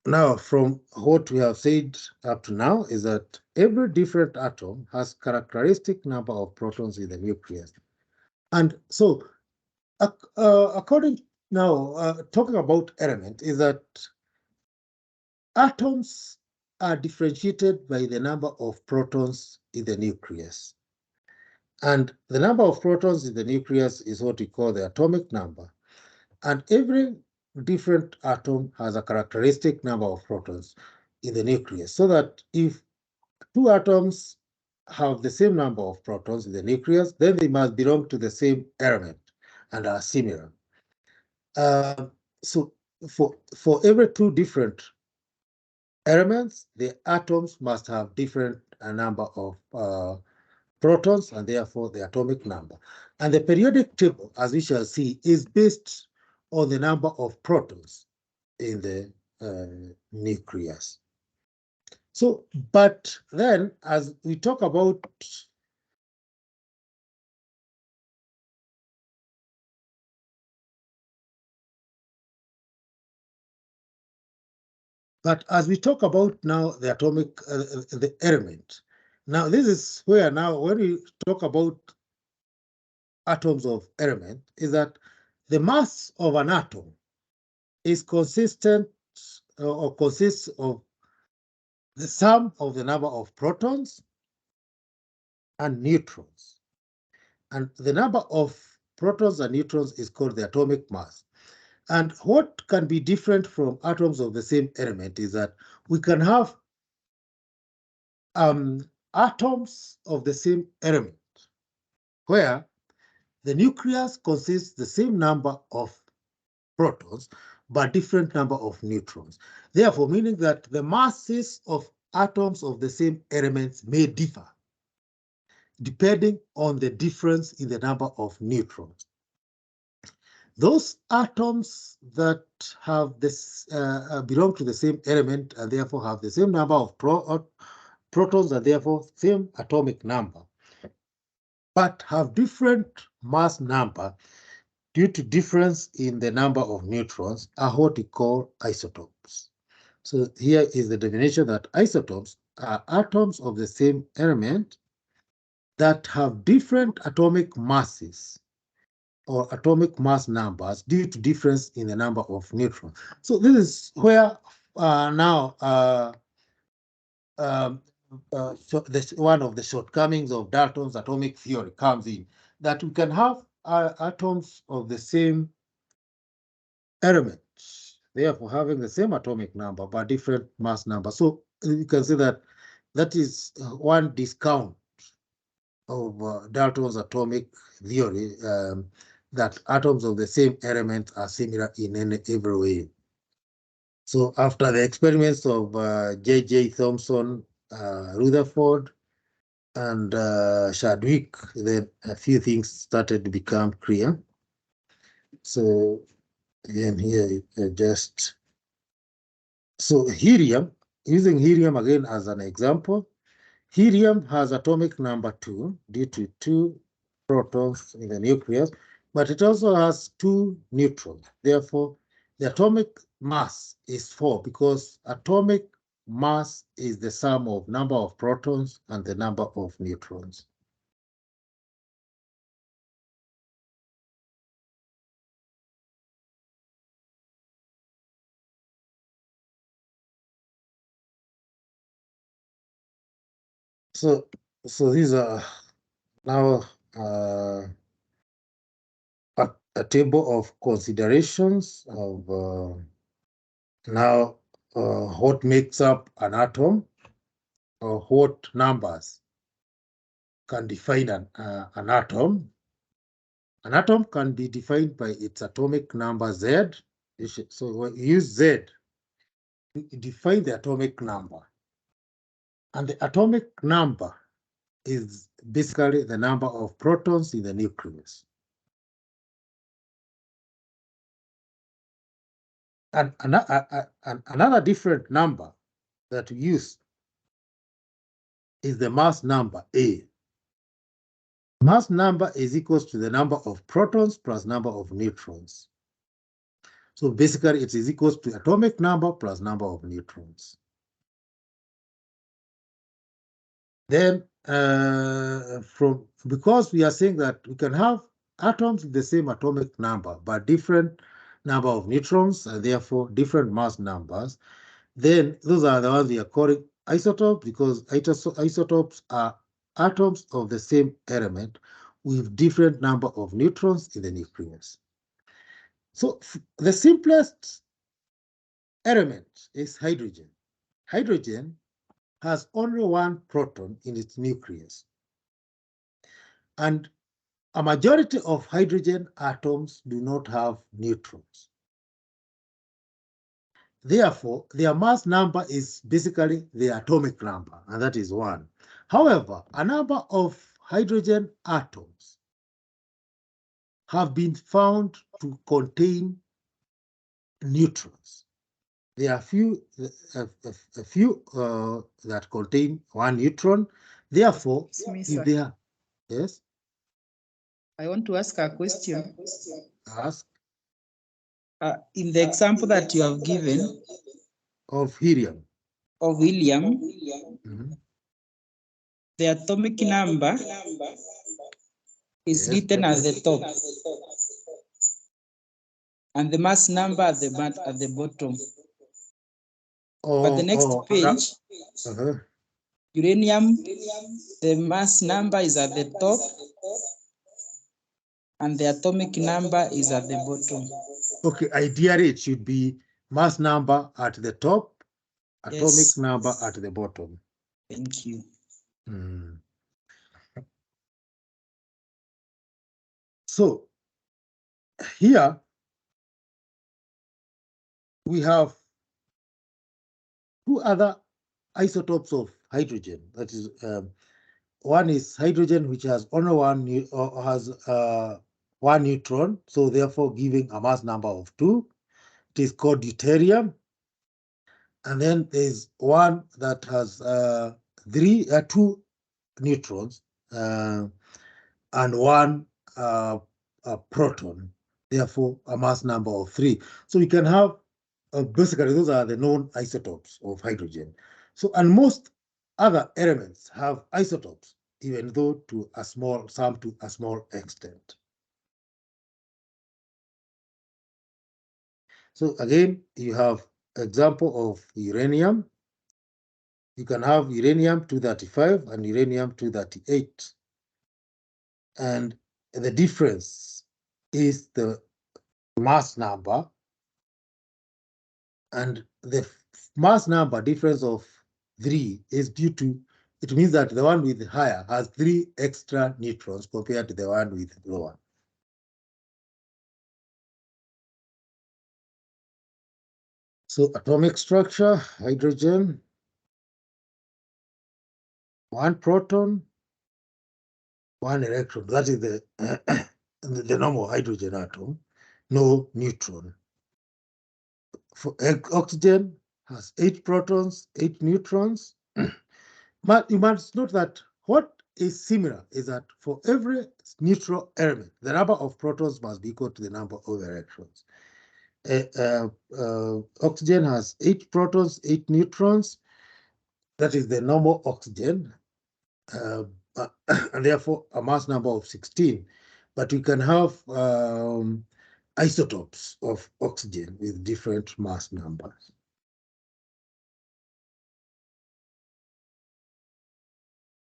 now from what we have said up to now is that every different atom has characteristic number of protons in the nucleus. And so according now, talking about element is that atoms are differentiated by the number of protons in the nucleus. And the number of protons in the nucleus is what we call the atomic number. And every different atom has a characteristic number of protons in the nucleus, so that if 2 atoms have the same number of protons in the nucleus, then they must belong to the same element and are similar. So for every 2 different elements, the atoms must have different number of protons and therefore the atomic number. And the periodic table, as we shall see, is based on the number of protons in the nucleus. So, but then as we talk about now the atomic, the element, now this is where now when we talk about atoms of element, is that the mass of an atom is consistent or consists of the sum of the number of protons and neutrons. And the number of protons and neutrons is called the atomic mass. And what can be different from atoms of the same element is that we can have atoms of the same element where the nucleus consists the same number of protons but different number of neutrons. Therefore, meaning that the masses of atoms of the same elements may differ depending on the difference in the number of neutrons. Those atoms that have this belong to the same element and therefore have the same number of protons and therefore same atomic number, but have different mass number due to difference in the number of neutrons are what we call isotopes. So here is the definition that isotopes are atoms of the same element that have different atomic masses or atomic mass numbers due to difference in the number of neutrons. So this is where now so this one of the shortcomings of Dalton's atomic theory comes in, that we can have atoms of the same element, therefore having the same atomic number but different mass number. So you can see that that is one discount of Dalton's atomic theory, that atoms of the same element are similar in every way. So after the experiments of J.J. Thomson, Rutherford, and Chadwick, then a few things started to become clear. So again here so helium, using helium again as an example, helium has atomic number 2 due to 2 protons in the nucleus, but it also has 2 neutrons. Therefore, the atomic mass is 4 because atomic mass is the sum of number of protons and the number of neutrons. So these are now a table of considerations of now what makes up an atom, or what numbers can define an atom. An atom can be defined by its atomic number Z. So when you use Z, you define the atomic number. And the atomic number is basically the number of protons in the nucleus. And another different number that we use is the mass number A. Mass number is equal to the number of protons plus number of neutrons. So basically it is equal to atomic number plus number of neutrons. Then because we are saying that we can have atoms with the same atomic number but different number of neutrons and therefore different mass numbers, then those are the ones we are calling isotopes, because isotopes are atoms of the same element with different number of neutrons in the nucleus. So the simplest element is hydrogen. Hydrogen has only one proton in its nucleus. And a majority of hydrogen atoms do not have neutrons. Therefore, their mass number is basically the atomic number, and that is 1. However, a number of hydrogen atoms have been found to contain neutrons. There are a few that contain 1 neutron. Therefore, if they are, yes? I want to ask a question. Ask. In the example that you have given Of helium. of helium, the atomic number is written at the top, and the mass number at the bottom. But the next page, uranium, the mass number is at the top, and the atomic number is at the bottom. Okay, ideally it should be mass number at the top, atomic number at the bottom. Thank you. So here we have 2 other isotopes of hydrogen. That is, one is hydrogen, which has only one neutron, so therefore giving a mass number of 2. It is called deuterium. And then there's one that has 2 neutrons and 1 proton, therefore a mass number of 3. So we can have basically those are the known isotopes of hydrogen. So, and most other elements have isotopes, even though some to a small extent. So again, you have example of uranium. You can have uranium-235 and uranium-238. And the difference is the mass number, and the mass number difference of 3 is due to, it means that the one with higher has 3 extra neutrons compared to the one with lower. So atomic structure, hydrogen, 1 proton, 1 electron. That is the normal hydrogen atom, no neutron. For oxygen has 8 protons, 8 neutrons. But you must note that what is similar is that for every neutral element, the number of protons must be equal to the number of electrons. Oxygen has 8 protons, 8 neutrons. That is the normal oxygen, and therefore a mass number of 16. But you can have isotopes of oxygen with different mass numbers.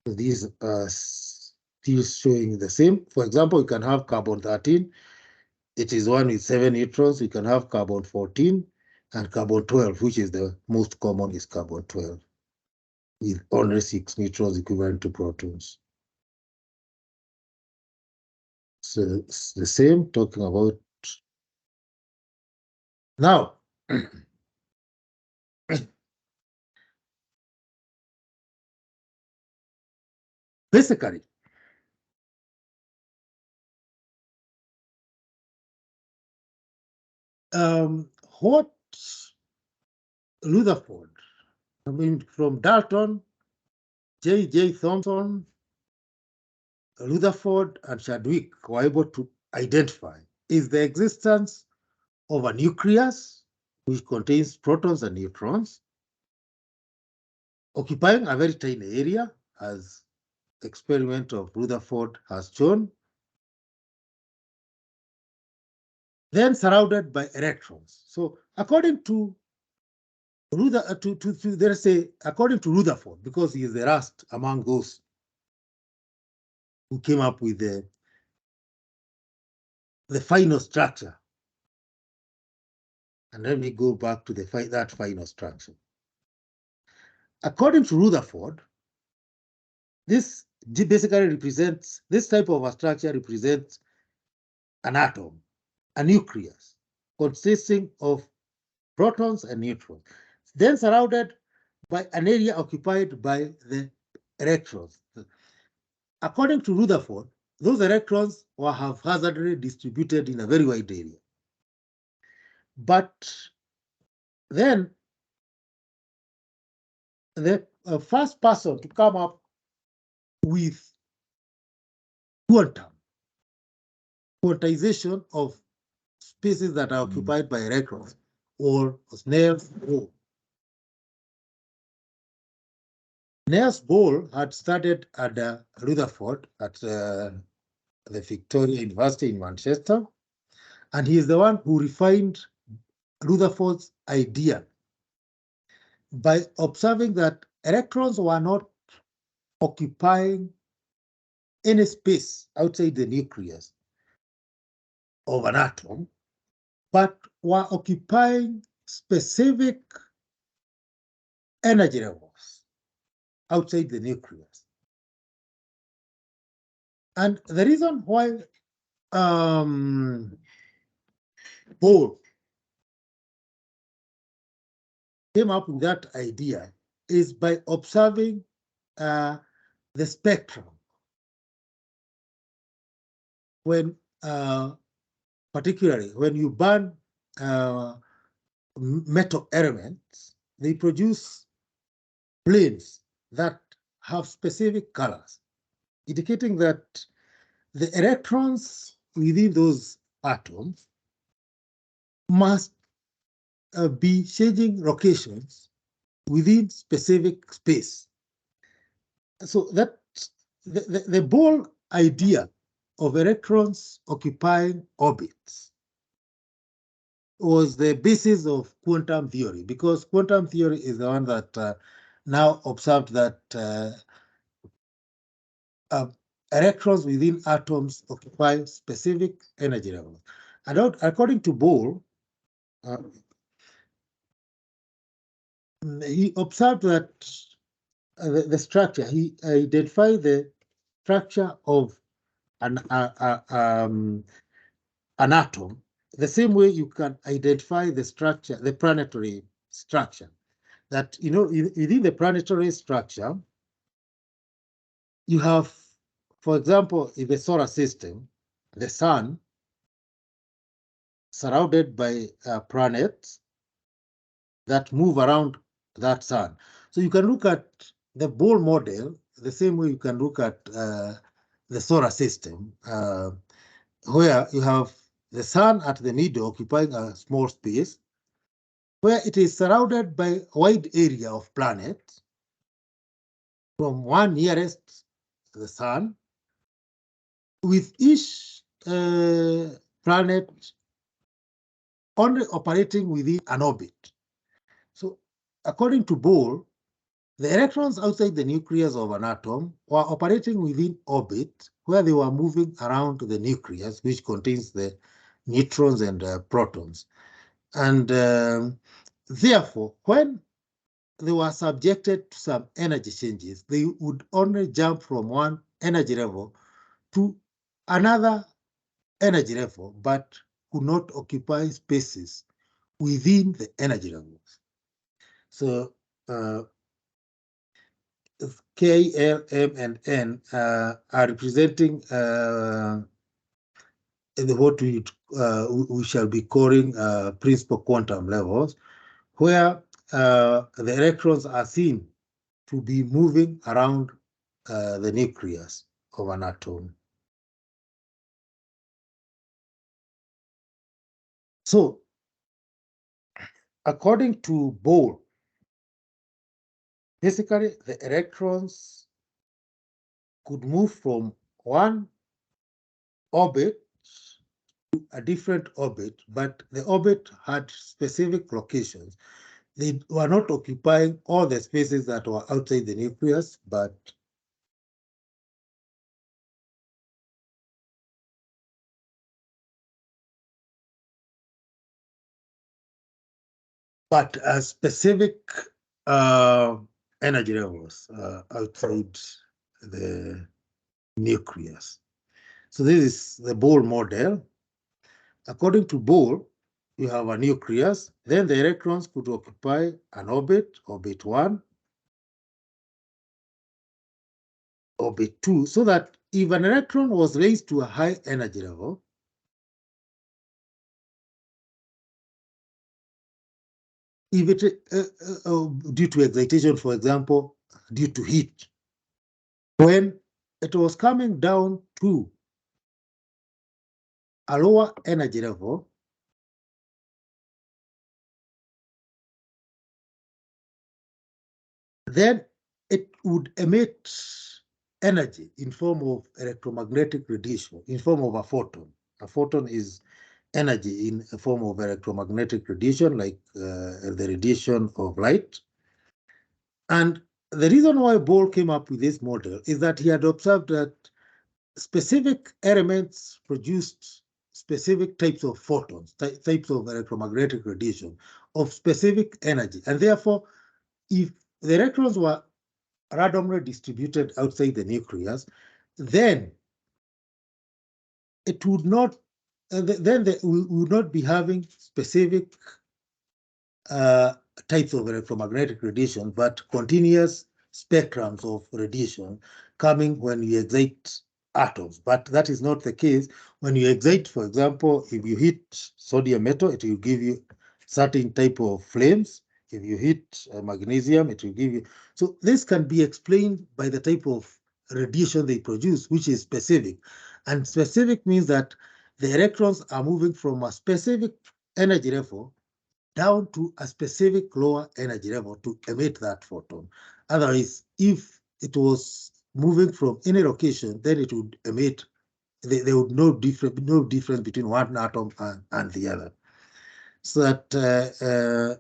So these are still showing the same. For example, you can have carbon-13 it is one with 7 neutrons. You can have carbon 14 and carbon 12, which is the most common, is carbon 12, with only 6 neutrons equivalent to protons. So it's the same, talking about now. Basically, what Rutherford, I mean, from Dalton, J. Thomson, Rutherford, and Chadwick were able to identify is the existence of a nucleus which contains protons and neutrons, occupying a very tiny area, as the experiment of Rutherford has shown, then surrounded by electrons. So according to according to Rutherford, because he is the last among those who came up with the final structure. And let me go back to that final structure. According to Rutherford, this basically represents, this type of a structure represents an atom, a nucleus, consisting of protons and neutrons, then surrounded by an area occupied by the electrons. According to Rutherford, those electrons were haphazardly distributed in a very wide area. But then the first person to come up with quantization of spaces that are occupied by electrons, or Niels Bohr. Niels Bohr had studied at Rutherford at the Victoria University in Manchester, and he is the one who refined Rutherford's idea by observing that electrons were not occupying any space outside the nucleus of an atom, but were occupying specific energy levels outside the nucleus. And the reason why Bohr came up with that idea is by observing the spectrum. When, particularly when you burn metal elements, they produce planes that have specific colors, indicating that the electrons within those atoms must be changing locations within specific space. So that the Bohr idea of electrons occupying orbits was the basis of quantum theory, because quantum theory is the one that now observed that electrons within atoms occupy specific energy levels. And according to Bohr, he observed that the structure, he identified the structure of an atom, the same way you can identify the structure, the planetary structure. That, you know, within the planetary structure, you have, for example, in the solar system, the sun surrounded by planets that move around that sun. So you can look at the Bohr model the same way you can look at the solar system, where you have the sun at the middle occupying a small space, where it is surrounded by a wide area of planets, from one nearest to the sun, with each planet only operating within an orbit. So according to Bohr, the electrons outside the nucleus of an atom were operating within orbit, where they were moving around the nucleus, which contains the neutrons and protons. And therefore, when they were subjected to some energy changes, they would only jump from one energy level to another energy level, but could not occupy spaces within the energy levels. So K, L, M, and N are representing what we shall be calling principal quantum levels, where the electrons are seen to be moving around the nucleus of an atom. So, according to Bohr, basically the electrons could move from one orbit to a different orbit, but the orbit had specific locations. They were not occupying all the spaces that were outside the nucleus, but specific energy levels outside the nucleus. So this is the Bohr model. According to Bohr, you have a nucleus, then the electrons could occupy an orbit, orbit 1, orbit 2, so that if an electron was raised to a high energy level, if it due to excitation, for example, due to heat, when it was coming down to a lower energy level, then it would emit energy in form of electromagnetic radiation, in form of a photon. A photon is energy in a form of electromagnetic radiation, like the radiation of light. And the reason why Bohr came up with this model is that he had observed that specific elements produced specific types of photons, types of electromagnetic radiation of specific energy. And therefore, if the electrons were randomly distributed outside the nucleus, then it would not, we would not be having specific types of electromagnetic radiation, but continuous spectrums of radiation coming when you excite atoms. But that is not the case. When you excite, for example, if you hit sodium metal, it will give you certain type of flames. If you hit magnesium, it will give you. So this can be explained by the type of radiation they produce, which is specific. And specific means that the electrons are moving from a specific energy level down to a specific lower energy level to emit that photon. Otherwise, if it was moving from any location, then it would emit, there would no difference between one atom and the other. So that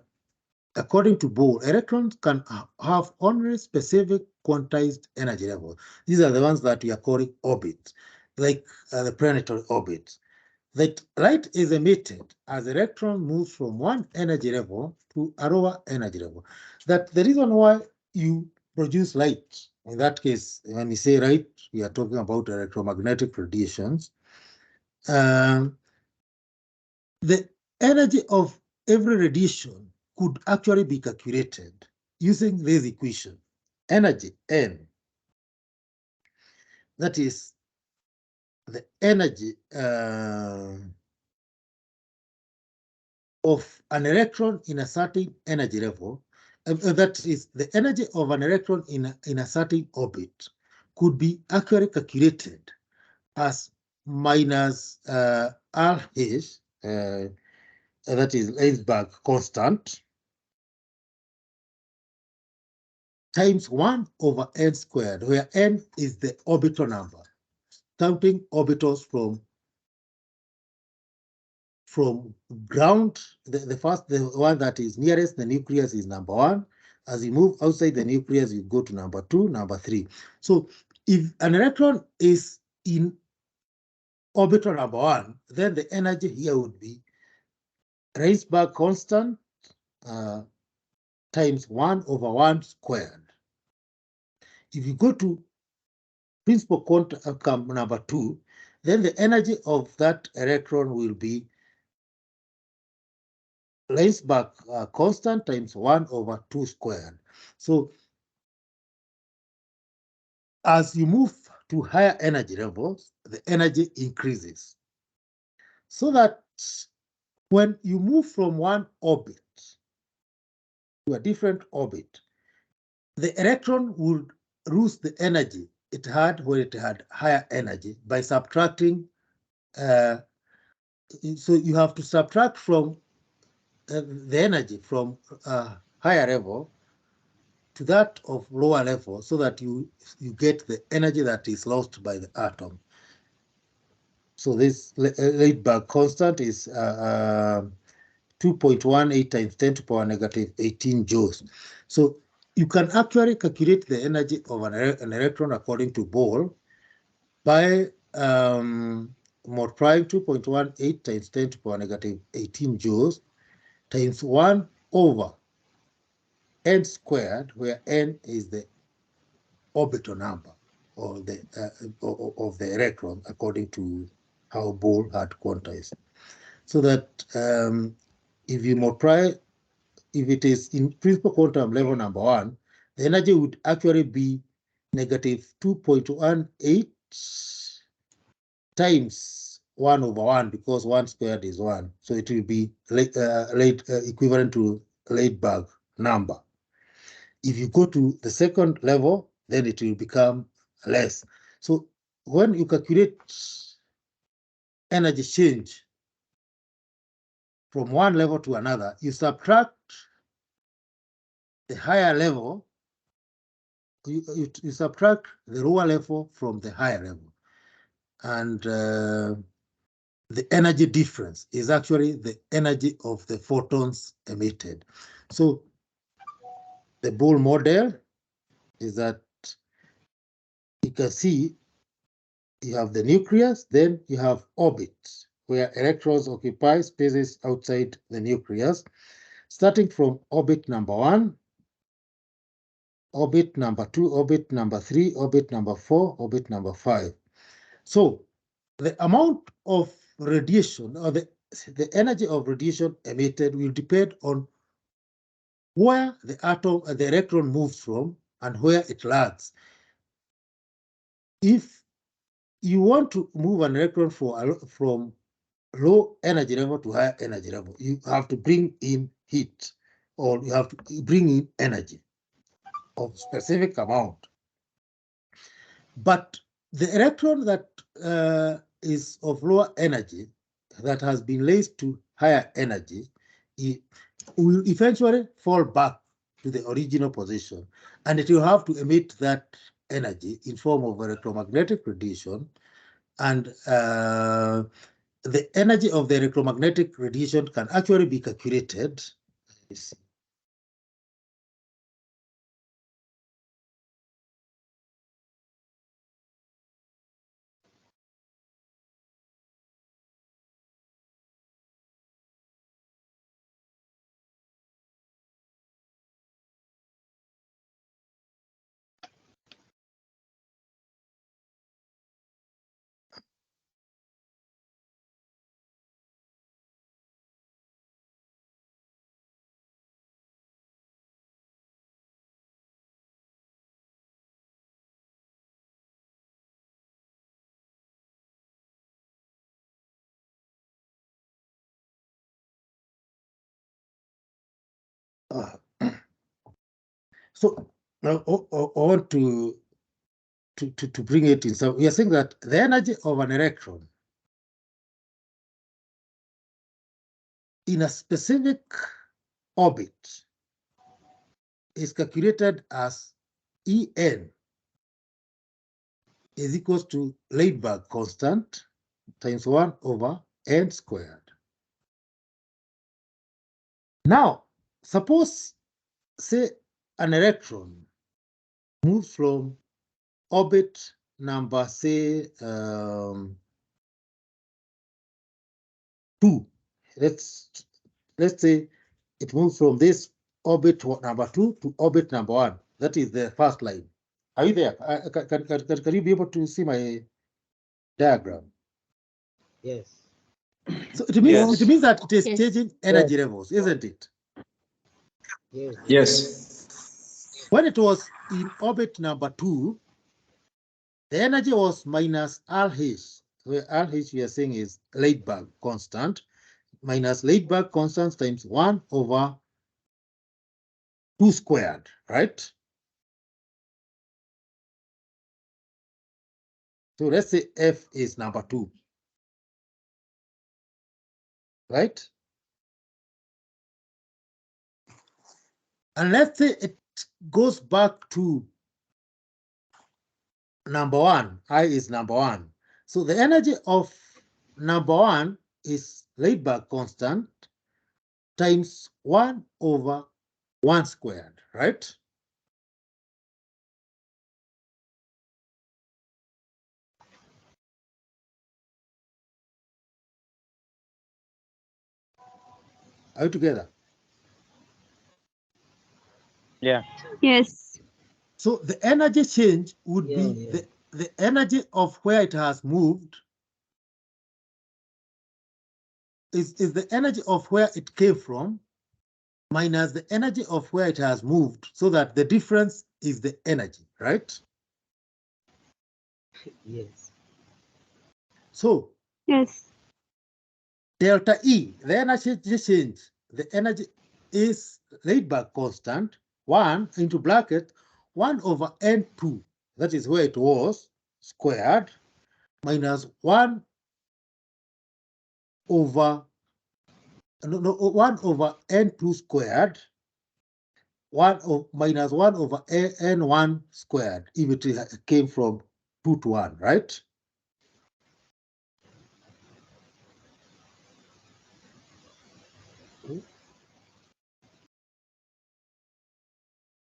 according to Bohr, electrons can have only specific quantized energy levels. These are the ones that we are calling orbits, like the planetary orbits. That light is emitted as electron moves from one energy level to a lower energy level. That the reason why you produce light, in that case, when we say light, we are talking about electromagnetic radiations. The energy of every radiation could actually be calculated using this equation. Energy N, that is the energy of an electron in a certain energy level, that is the energy of an electron in a certain orbit, could be actually calculated as minus RH, that is Heisenberg constant, times 1 over n squared, where n is the orbital number, counting orbitals from ground. The one that is nearest the nucleus is number 1. As you move outside the nucleus, you go to number 2, number 3. So if an electron is in orbital number 1, then the energy here would be Rydberg constant times 1/1 squared. If you go to principal quantum number 2, then the energy of that electron will be Rydberg constant times 1/2 squared. So as you move to higher energy levels, the energy increases. So that when you move from one orbit to a different orbit, the electron would lose the energy it had when it had higher energy by subtracting. So you have to subtract from the energy from higher level to that of lower level so that you get the energy that is lost by the atom. So this Rydberg constant is 2.18 times 10 to the power negative 18 joules. So you can actually calculate the energy of an electron according to Bohr by multiplying 2.18 times 10 to the power negative 18 joules times 1/n squared, where n is the orbital number or the of the electron according to how Bohr had quantized. So that if you multiply, if it is in principal quantum level number 1, the energy would actually be negative 2.18 times 1/1 because 1 squared is 1. So it will be equivalent to Rydberg number. If you go to the second level, then it will become less. So when you calculate energy change from one level to another, you subtract the higher level, you subtract the lower level from the higher level. And the energy difference is actually the energy of the photons emitted. So the Bohr model is that you can see you have the nucleus, then you have orbits where electrons occupy spaces outside the nucleus, starting from orbit number 1, orbit number 2, orbit number 3, orbit number 4, orbit number 5. So the amount of radiation or the energy of radiation emitted will depend on where the atom, the electron moves from and where it lands. If you want to move an electron from low energy level to higher energy level, you have to bring in heat or you have to bring in energy of specific amount. But the electron that is of lower energy that has been raised to higher energy, it will eventually fall back to the original position, and it will have to emit that energy in form of electromagnetic radiation, and the energy of the electromagnetic radiation can actually be calculated. So now I want to bring it in. So we are saying that the energy of an electron in a specific orbit is calculated as En is equals to Rydberg constant times 1/n squared. Now, suppose, say, an electron moves from orbit number, say, 2. Let's say it moves from this orbit number 2 to orbit number 1. That is the first line. Are you there? Can you be able to see my diagram? Yes. So it means Yes. that it is Yes. changing energy levels, isn't it? Yes. Yes. When it was in orbit number 2, the energy was minus RH, where RH we are saying is Rydberg constant, minus Rydberg constant times 1 over 2 squared, right? So let's say F is number 2, right? And let's say it goes back to number 1, I is number 1. So the energy of number 1 is Rydberg constant times 1 over 1 squared, right? Are you together? Yeah. Yes. So the energy change would be the energy of where it has moved is the energy of where it came from minus the energy of where it has moved, so that the difference is the energy, right? Yes. So Yes. delta E, the energy change, the energy is Rydberg constant, 1 into bracket 1 over N2, that is where it was, squared, minus 1 over 1 over N2 squared, 1 over minus 1 over N1 squared, if it came from 2 to 1, right?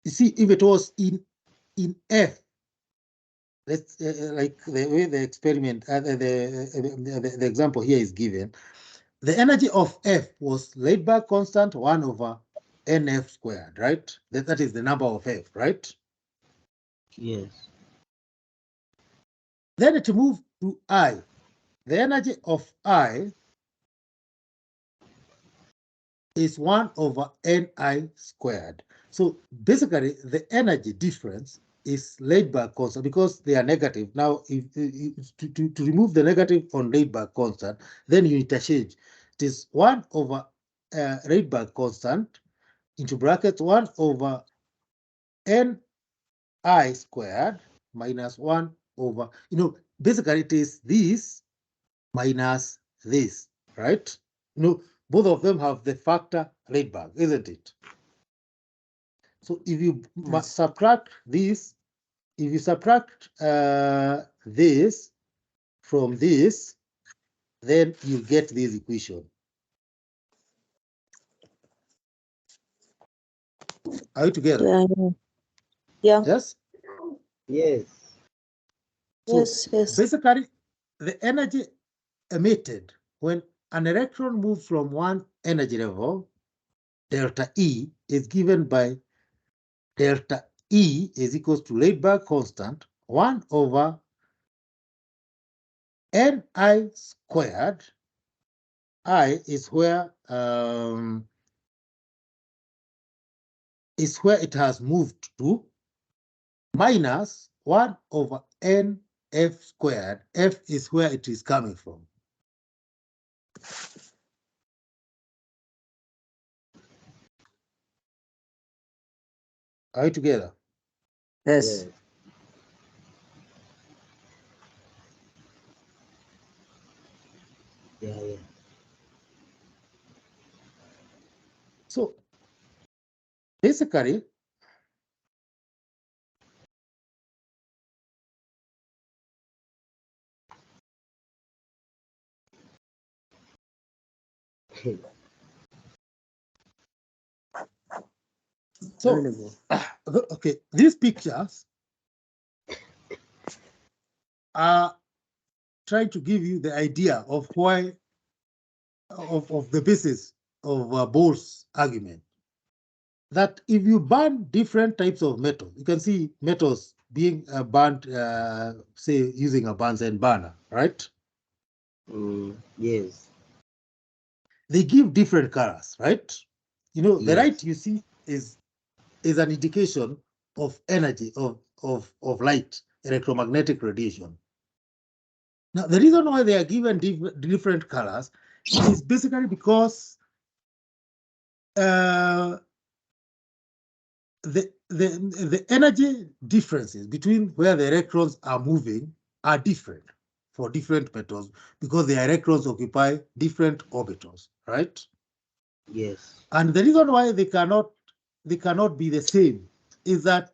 You see, if it was in F, let's like the way the experiment, the example here is given, the energy of F was Rydberg constant 1 over NF squared, right? That is the number of F, right? Yes. Then it moved to I. The energy of I is 1 over Ni squared. So basically, the energy difference is Rydberg constant because they are negative. Now, to remove the negative on Rydberg constant, then you interchange. It is 1 over Rydberg constant into brackets 1 over Ni squared minus 1 over, basically it is this minus this, right? Both of them have the factor Rydberg, isn't it? So if you subtract this, if you subtract this from this, then you get this equation. Are you together? Yeah. Yes? Yes. So Yes. basically, the energy emitted when an electron moves from one energy level, delta E, is given by delta E is equals to Rydberg constant 1 over Ni squared. I is where it has moved to, minus 1 over Nf squared. F is where it is coming from. Are you together? Yes. Yeah. So basically, okay, these pictures are trying to give you the idea of why of the basis of Bohr's argument, that if you burn different types of metal, you can see metals being burned, say, using a Bunsen burner, right? Yes. They give different colors, right? You know, the Yes. right you see is an indication of energy of light, electromagnetic radiation. Now, the reason why they are given different colors is basically because the energy differences between where the electrons are moving are different for different metals because the electrons occupy different orbitals, right? Yes. And the reason why they cannot be the same is that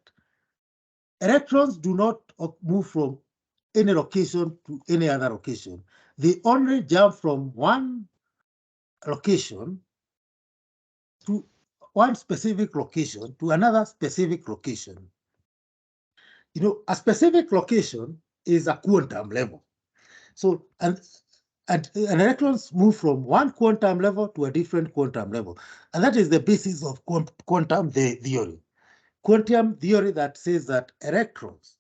electrons do not move from any location to any other location. They only jump from one location to one specific location to another specific location. You know, a specific location is a quantum level. So, and electrons move from one quantum level to a different quantum level. And that is the basis of quantum theory. Quantum theory that says that electrons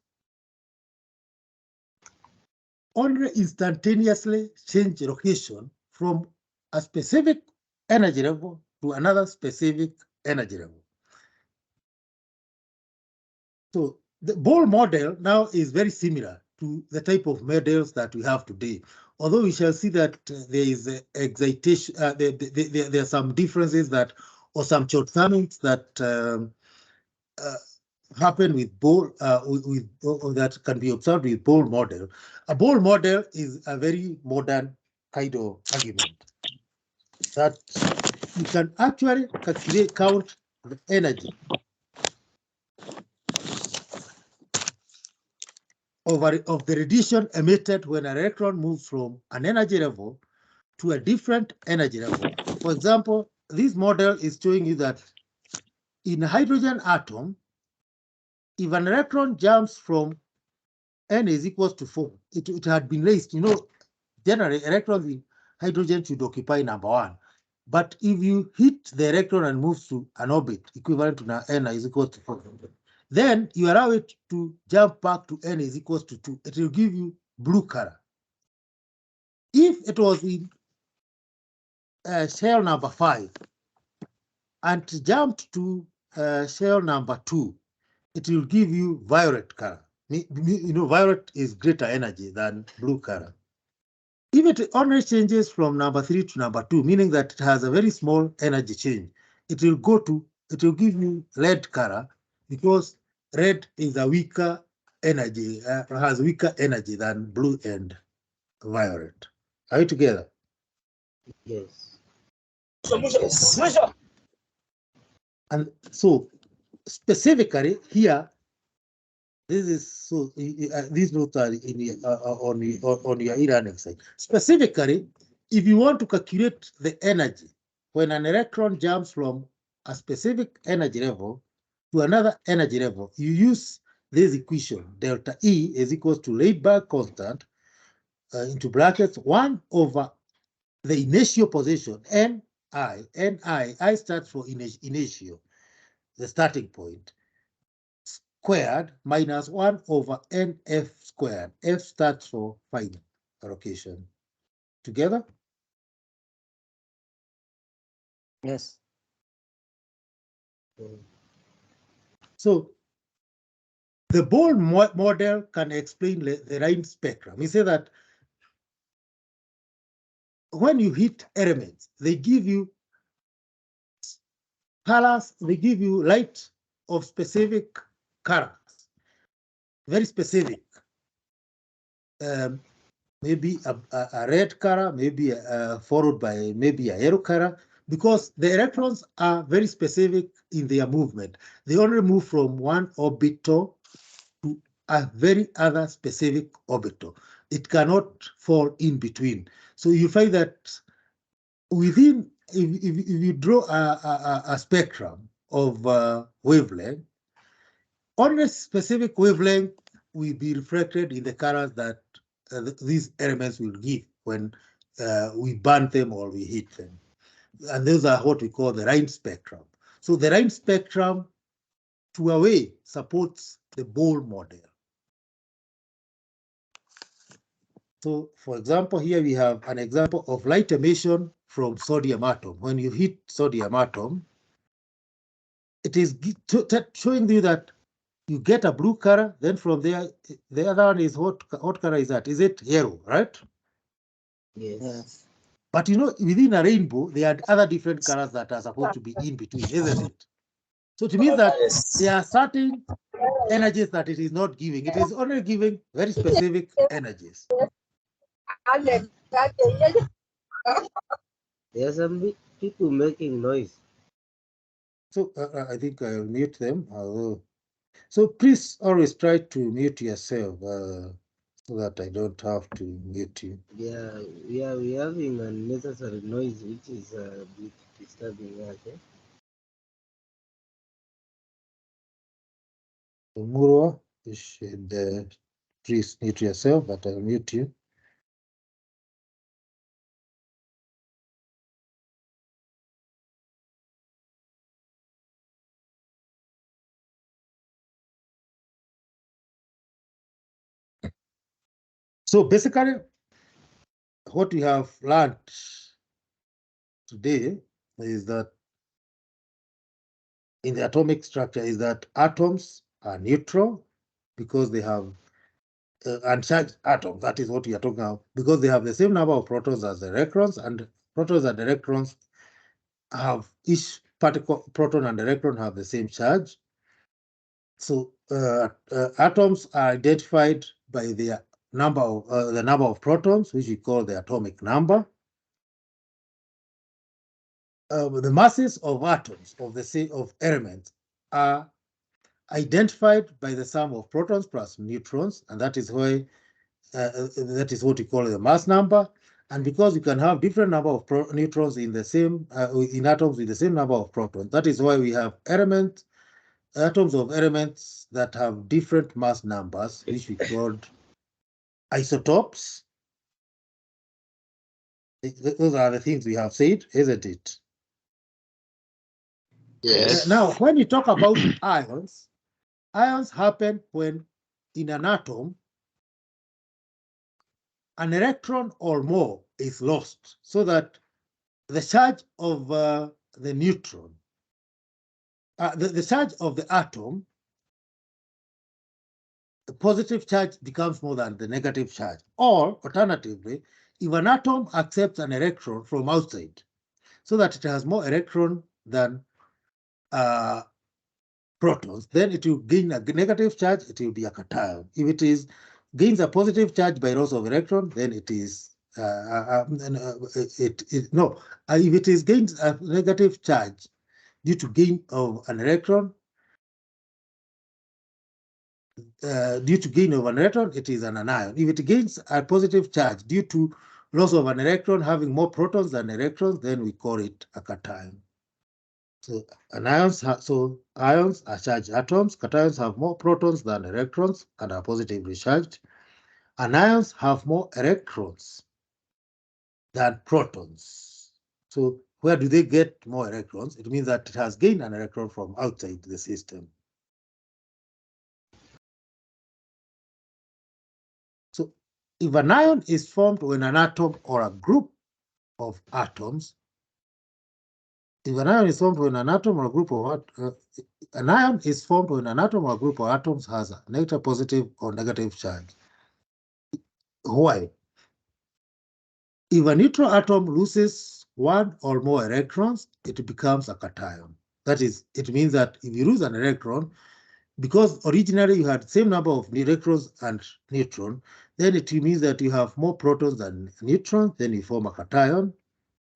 only instantaneously change location from a specific energy level to another specific energy level. So the Bohr model now is very similar to the type of models that we have today. Although we shall see that there is excitation, there are some differences that, or some shortcomings that happen with Bohr, or that can be observed with Bohr model. A Bohr model is a very modern kind of argument that you can actually count the energy of the radiation emitted when an electron moves from an energy level to a different energy level. For example, this model is showing you that in a hydrogen atom, if an electron jumps from n is equals to 4, it had been raised. You know, generally electrons in hydrogen should occupy number 1. But if you hit the electron and move to an orbit equivalent to n is equals to 4, then you allow it to jump back to n is equals to 2. It will give you blue color. If it was in shell number 5 and jumped to shell number 2, it will give you violet color. You know, violet is greater energy than blue color. If it only changes from number 3 to number 2, meaning that it has a very small energy change, it will give you red color because red is a weaker energy, has weaker energy than blue and violet. Are you together? Yes. And so specifically here, this is so these notes are in on your e-learning site. Specifically, if you want to calculate the energy when an electron jumps from a specific energy level to another energy level, you use this equation: delta E is equals to Rydberg constant into brackets 1 over the initial position Ni. I stands for initial, the starting point, squared minus 1 over nf squared. F stands for final location. Together? Yes. So the Bohr model can explain the line spectrum. We say that when you hit elements, they give you colors, they give you light of specific colors, very specific. Maybe a red color, maybe followed by maybe a yellow color, because the electrons are very specific in their movement. They only move from one orbital to a very other specific orbital. It cannot fall in between. So you find that within, if you draw a spectrum of wavelength, only specific wavelength will be reflected in the colors that these elements will give when we burn them or we heat them. And those are what we call the Rhine spectrum. So the Rhine spectrum, to a way, supports the Bohr model. So, for example, here we have an example of light emission from sodium atom. When you heat sodium atom, it is showing you that you get a blue color, then from there, the other one is what color is that? Is it yellow, right? Yes. But you know, within a rainbow, there are other different colors that are supposed to be in between, isn't it? So it means that there are certain energies that it is not giving. It is only giving very specific energies. There are some people making noise. So I think I'll mute them. So please always try to mute yourself so that I don't have to mute you. Yeah, we're having unnecessary noise, which is a bit disturbing us. So Murwa, you should please mute yourself, but I'll mute you. So basically, what we have learned today is that in the atomic structure is that atoms are neutral because they have uncharged atoms. That is what we are talking about, because they have the same number of protons as the electrons, and protons and electrons have each particle proton and electron have the same charge. So atoms are identified by their number of the number of protons, which we call the atomic number. The masses of atoms of elements are identified by the sum of protons plus neutrons, and that is why that is what we call the mass number. And because you can have different number of neutrons in the same in atoms with the same number of protons, that is why we have atoms of elements that have different mass numbers, which we called isotopes. Those are the things we have said, isn't it? Yes. Now, when you talk about ions, ions happen when in an atom, an electron or more is lost, so that the charge of the neutron, the charge of the atom, the positive charge becomes more than the negative charge. Or alternatively, if an atom accepts an electron from outside, so that it has more electron than protons, then it will gain a negative charge, it will be a cation. If it gains a positive charge by loss of electron, then it is if it is gains a negative charge due to gain of an electron, it is an anion. If it gains a positive charge due to loss of an electron having more protons than electrons, then we call it a cation. So ions are charged atoms. Cations have more protons than electrons and are positively charged. Anions have more electrons than protons. So where do they get more electrons? It means that it has gained an electron from outside the system. So if an ion is formed when an atom or a group of atoms, if an ion is formed when an atom or a group of an ion is formed when an atom or a group of atoms has a negative, positive, or negative charge. Why? If a neutral atom loses one or more electrons, it becomes a cation. That is, it means that if you lose an electron, because originally you had the same number of electrons and neutron, then it means that you have more protons than neutrons, then you form a cation,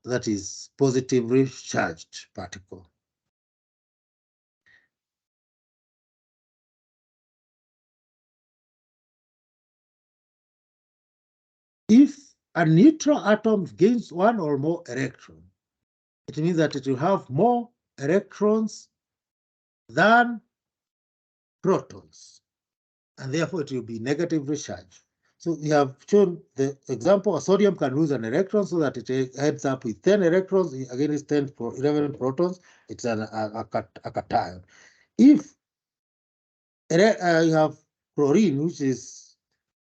that is positively charged particle. If a neutral atom gains one or more electrons, it means that it will have more electrons than protons, and therefore it will be negatively charged. So we have shown the example of sodium can lose an electron so that it ends up with 10 electrons against 11 protons. It's a cation. If you have chlorine, which is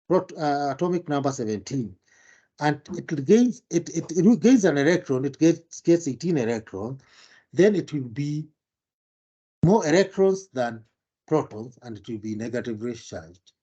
atomic number 17, and it gains an electron, it gets 18 electrons, then it will be more electrons than protons, and it will be negatively charged.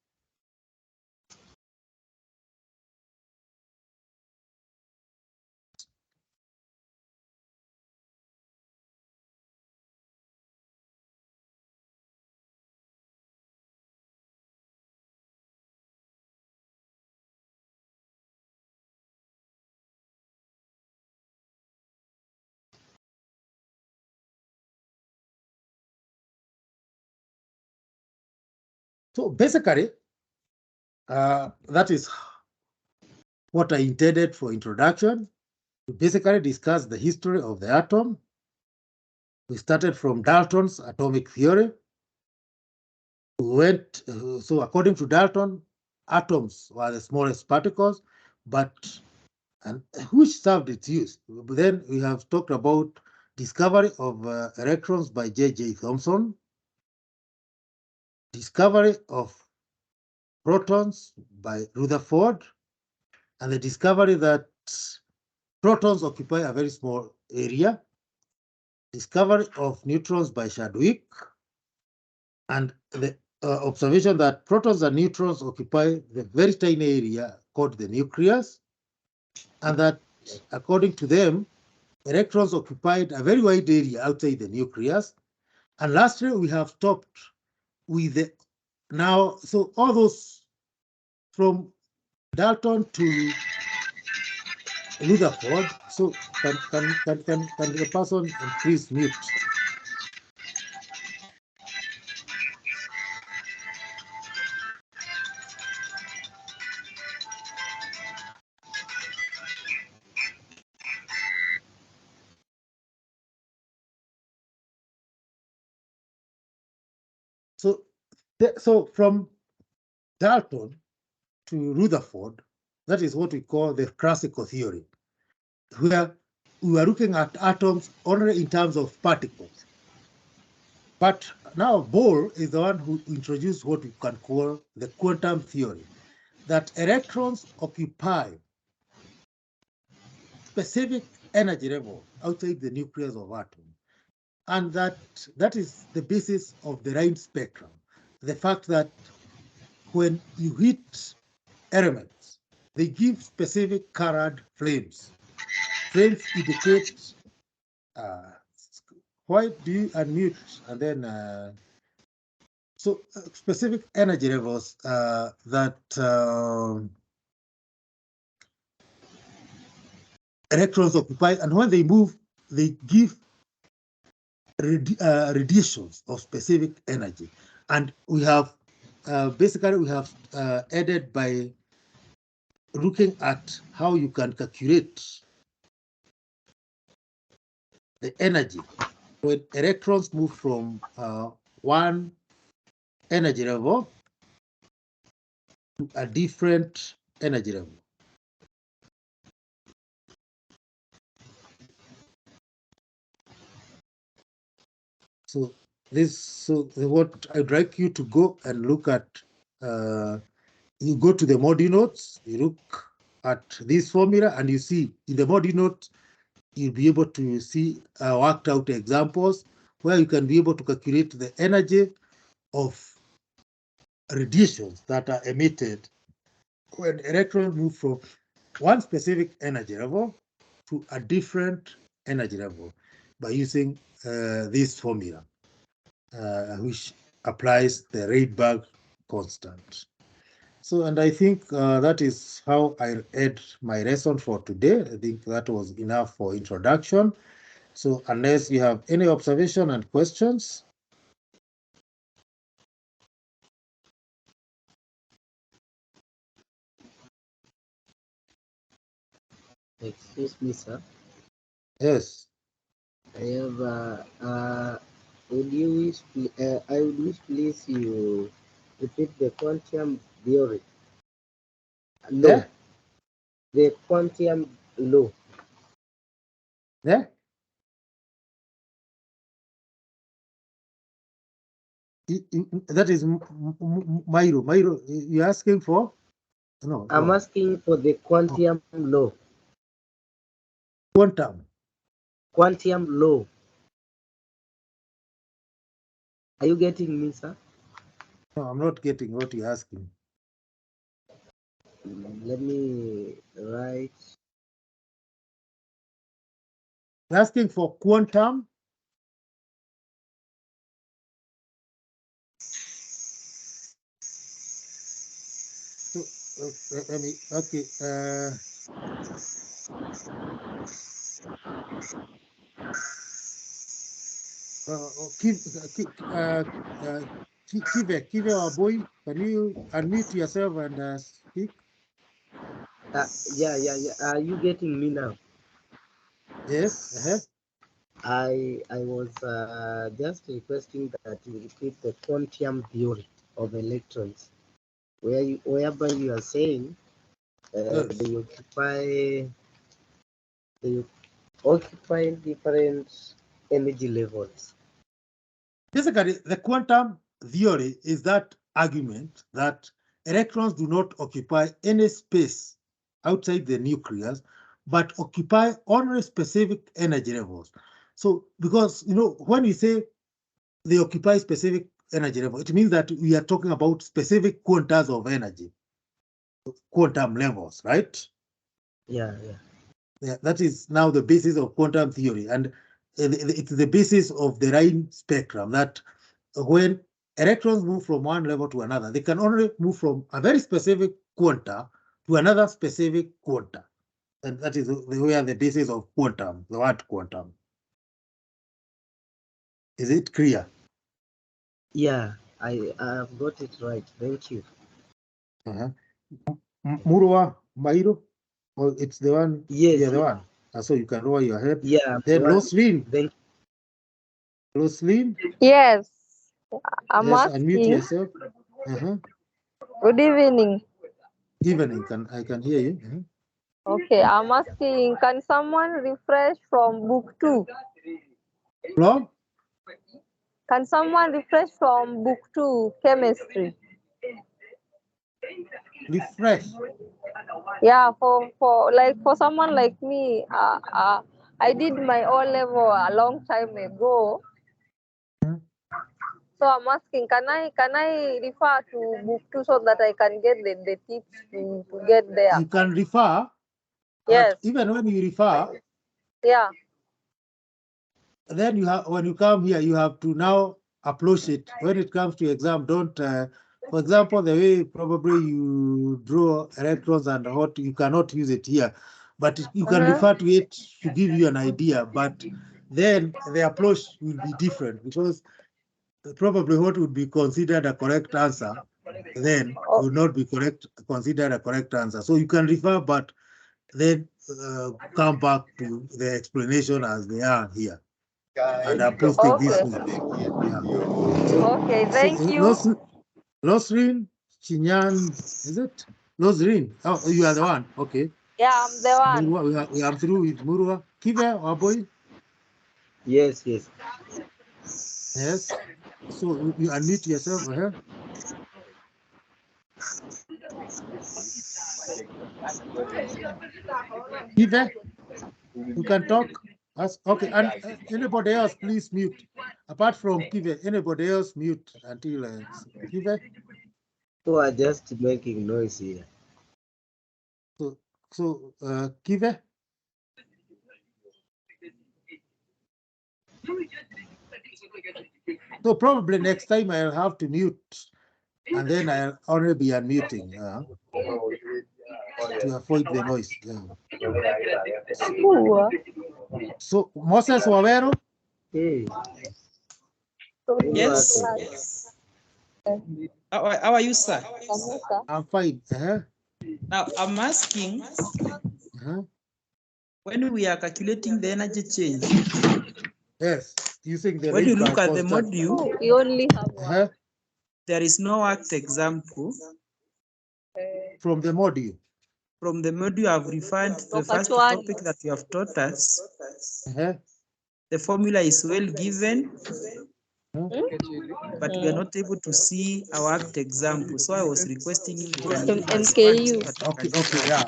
So basically, that is what I intended for introduction. We basically discuss the history of the atom. We started from Dalton's atomic theory. We went, so according to Dalton, atoms were the smallest particles, and which served its use. Then we have talked about discovery of electrons by J.J. Thomson, discovery of protons by Rutherford, and the discovery that protons occupy a very small area, discovery of neutrons by Chadwick, and the observation that protons and neutrons occupy the very tiny area called the nucleus, and that according to them, electrons occupied a very wide area outside the nucleus. And lastly, we have stopped with the now, so all those from Dalton to Rutherford. So can the person please mute? So from Dalton to Rutherford, that is what we call the classical theory, where we are looking at atoms only in terms of particles. But now Bohr is the one who introduced what we can call the quantum theory, that electrons occupy specific energy level outside the nucleus of atom. And that is the basis of the Rhine spectrum. The fact that when you hit elements, they give specific colored flames. Flames indicate, why do you unmute? And then, so specific energy levels that electrons occupy, and when they move, they give radiations of specific energy. And we have basically we have added by looking at how you can calculate the energy when electrons move from one energy level to a different energy level. So what I'd like you to go and look at, you go to the module notes, you look at this formula, and you see in the module note, you'll be able to see worked out examples where you can be able to calculate the energy of radiations that are emitted when electrons move from one specific energy level to a different energy level by using this formula, which applies the Rydberg constant. So, and I think that is how I end my lesson for today. I think that was enough for introduction. So unless you have any observation and questions. Excuse me, sir. Yes. I have would you wish I would wish please you repeat the quantum theory. Law. Yeah? The quantum law. Yeah? That is Myro. Myro, you're asking for? No. I'm asking for the quantum law. Quantum. Quantum law. Are you getting me, sir? No, I'm not getting what you're asking. Let me write. You're asking for quantum? So, okay. Kive, our boy, can you unmute yourself and speak? Yeah. Are you getting me now? Yes. I was just requesting that you repeat the quantum theory of electrons, whereby you are saying Yes. they occupy different energy levels. Basically, the quantum theory is that argument that electrons do not occupy any space outside the nucleus, but occupy only specific energy levels. So, because, when we say they occupy specific energy level, it means that we are talking about specific quantas of energy, quantum levels, right? Yeah. Yeah, that is now the basis of quantum theory, and it's the basis of the Rhine spectrum, that when electrons move from one level to another, they can only move from a very specific quanta to another specific quanta. And that is where the basis of quantum, the word quantum. Is it clear? Yeah, I have got it right. Thank you. Murwa Mairo? Oh, it's the one. Yes. Yeah, the one. So you can lower your head. Yeah. Then Loslin. Thank you. Loslin? Yes, I'm Yes, unmute asking. yourself. Good evening. Evening, I can hear you. Okay, I'm asking, can someone refresh from book 2? Plum? Can someone refresh from book 2, chemistry? Refresh. Yeah, for someone like me, I did my O level a long time ago. So I'm asking, can I refer to book 2 so that I can get the tips to get there? You can refer. Yes. Even when you refer, Yeah. then when you come here, you have to now approach it. When it comes to exam, don't, for example, the way probably you draw electrons and what, you cannot use it here, but you can refer to it to give you an idea, but then the approach will be different, because probably what would be considered a correct answer then will not be considered a correct answer. So you can refer, but then come back to the explanation as they are here. And I'm posting this week. Yeah. Okay, thank you. Losrin Chinyan, is it? Losrin. Oh, you are the one. Okay. Yeah, I'm the one. Murwa, we are through with Murwa. Kive, our boy. Yes. Yes. So you unmute yourself. Kive, you can talk. Okay, and anybody else, please mute. Apart from Kive, anybody else mute until Kive. So I just making noise here. So Kive. So probably next time I'll have to mute, and then I'll only be unmuting to avoid the noise. So Moses Wawero. Hey. Yes. How are you, sir? I'm fine. Now I'm asking, when we are calculating the energy change. Yes, using the when you look at constant. the module, we only have there is no act example from the module. from the module I've referred to the first topic that you have taught us. The formula is well given, but we are not able to see our apt example. So I was requesting you can give us NKU. Okay, yeah.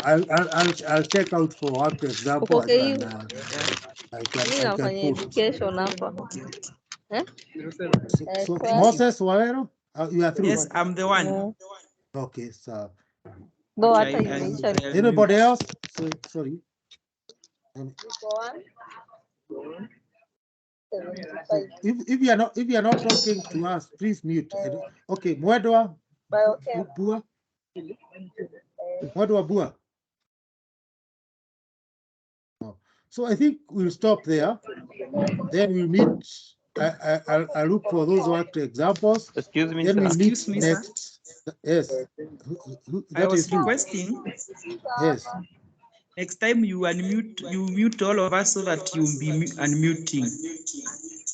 I'll check out for apt example. Okay, I can education hapa. So Moses Walero, you are through. Yes, I'm the one. Okay, so Anybody else? Sorry. So if you are not talking to us, please mute. Okay, Mwedwa Bua. Mwedwa Bua. So I think we'll stop there. Then we'll meet. I'll look for those worked examples. Excuse me, then sir. we'll meet Excuse me, next. Sir. Yes. I was requesting. Yes. Next time you mute all of us so that you'll be unmuting.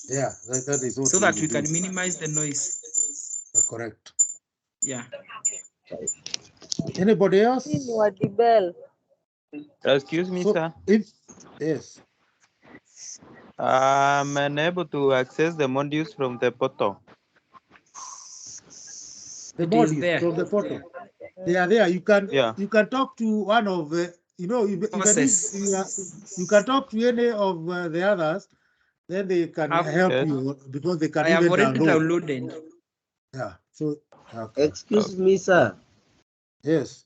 Yeah, that is what so that we do. can minimize the noise. Correct. Yeah. Anybody else? Excuse me, sir. Yes. I'm unable to access the modules from the portal. The modules from the portal. They are there. You can talk to one of even if you can talk to any of the others, then they can help you because they can even downloaded. Yeah. So excuse me, sir. Yes.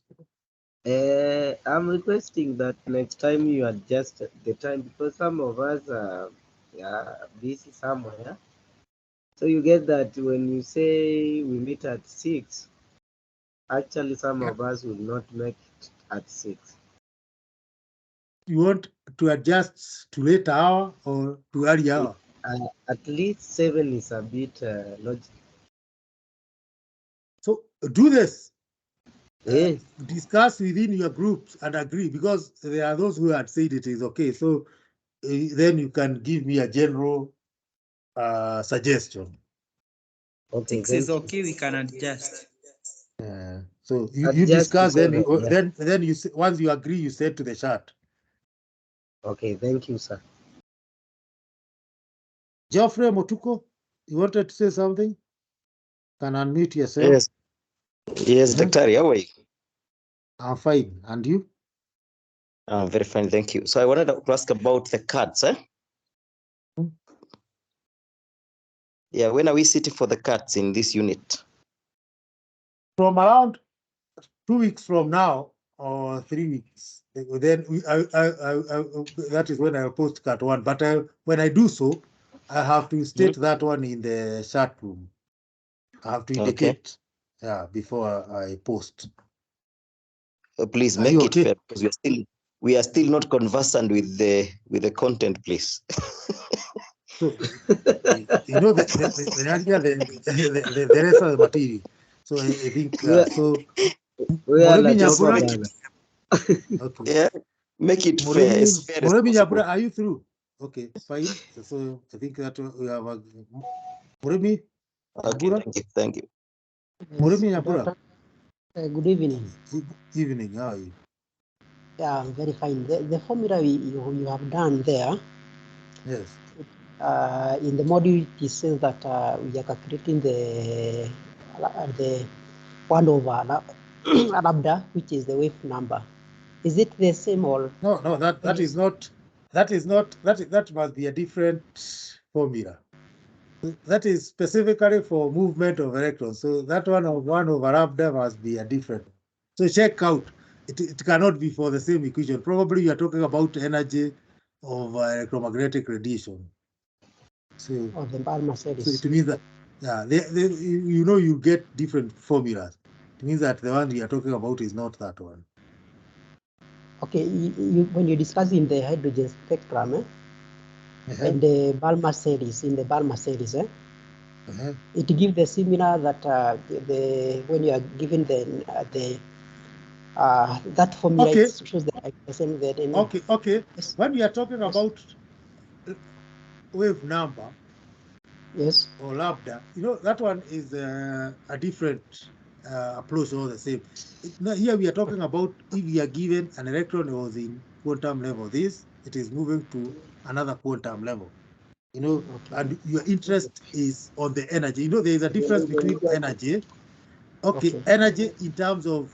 I'm requesting that next time you adjust the time because some of us are busy somewhere. So you get that when you say we meet at 6, actually some of us will not make it at 6. You want to adjust to late hour or to early hour? At least 7 is a bit logical. So do this. Discuss within your groups and agree because there are those who had said it is okay. So then you can give me a general suggestion. Okay, 6 is okay. We can adjust. So you discuss. Then you once you agree, you say to the chat. Okay, thank you, sir. Geoffrey Motuko, you wanted to say something? Can unmute yourself. Yes, Daktari, how are you? I'm fine. And you? I'm very fine, thank you. So I wanted to ask about the cards, Yeah, when are we sitting for the cards in this unit? From around 2 weeks from now or 3 weeks. Then that is when I'll post card 1. But when I do so, I have to state that one in the chat room. I have to indicate before I post. Please make it fair because we are still not conversant with the content, please. So you know the rest of the material. So I think so. Okay. Yeah, make it fair. Moremi Nyabura, are you through? Okay, fine. So I think that we have a Moremi. Okay, thank you. Moremi Nyabura. Good evening. Good evening. How are you? Yeah, I'm very fine. The formula you have done there. Yes. In the module, it says that we are calculating the 1 over lambda, which is the wave number. Is it the same or no? That is not. That must be a different formula. That is specifically for movement of electrons. So that 1 over lambda must be a different. So check out. It cannot be for the same equation. Probably you are talking about energy of electromagnetic radiation. So, the Balmer series. So it means that you get different formulas. It means that the one you are talking about is not that one. Okay, when you're discussing the hydrogen spectrum and the Balmer series, in the Balmer series, it gives the similar that when you are given that formula, it shows the same. Okay. Yes. When we are talking about wave number, yes, or lambda, that one is a different approach all the same. Now here we are talking about if we are given an electron was in quantum level, it is moving to another quantum level. You know, and your interest is on the energy. You know, there is a difference between energy. Okay, energy in terms of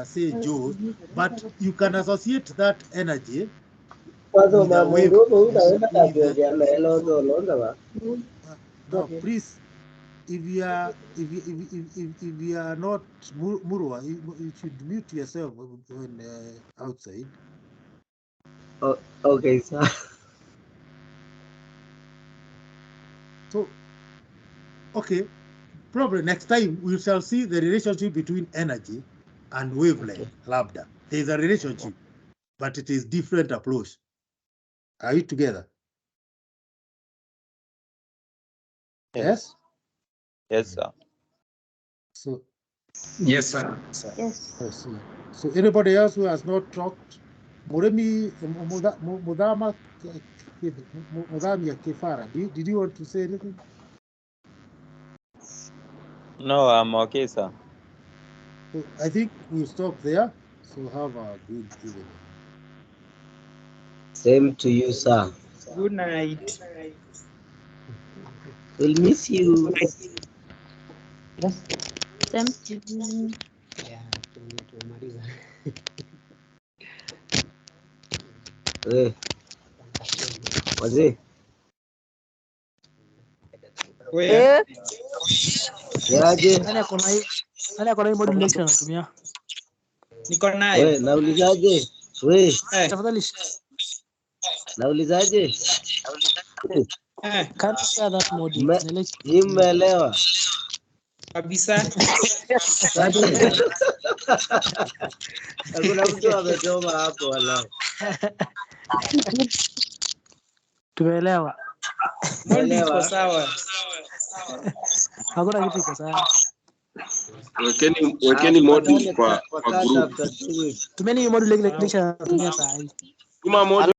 say joules, but you can associate that energy with a wave. Now, please, if you are not Murwa, you should mute yourself when outside. Oh, okay, sir. So, okay, probably next time we shall see the relationship between energy and wavelength, lambda. There is a relationship, but it is different approach. Are you together? Yes? Yes, sir. So, Yes, sir. Yes. So anybody else who has not talked, Muremi Mudama Kefara, did you want to say anything? No, I'm okay, sir. So I think we'll stop there. So have a good evening. Same to you, sir. Good night. We'll miss you. Yes. Same to you. Yeah, tumemaliza. Wazee. Where? Yaje? Nani ako na hii module lecture anatumia? Niko nayo. We, naulizaje? We, Tafadhali naulizaje? can't share that module. Ni lecture. Mmeelewa? Kabisa. Hakuna mtu amesoma hapo wala. Tumeelewa. Mondi iko sawa. Hakuna kitu iko sawa. Wekeni module kwa group. Tumeni hii module lecture anatumia saa hii. Tuma module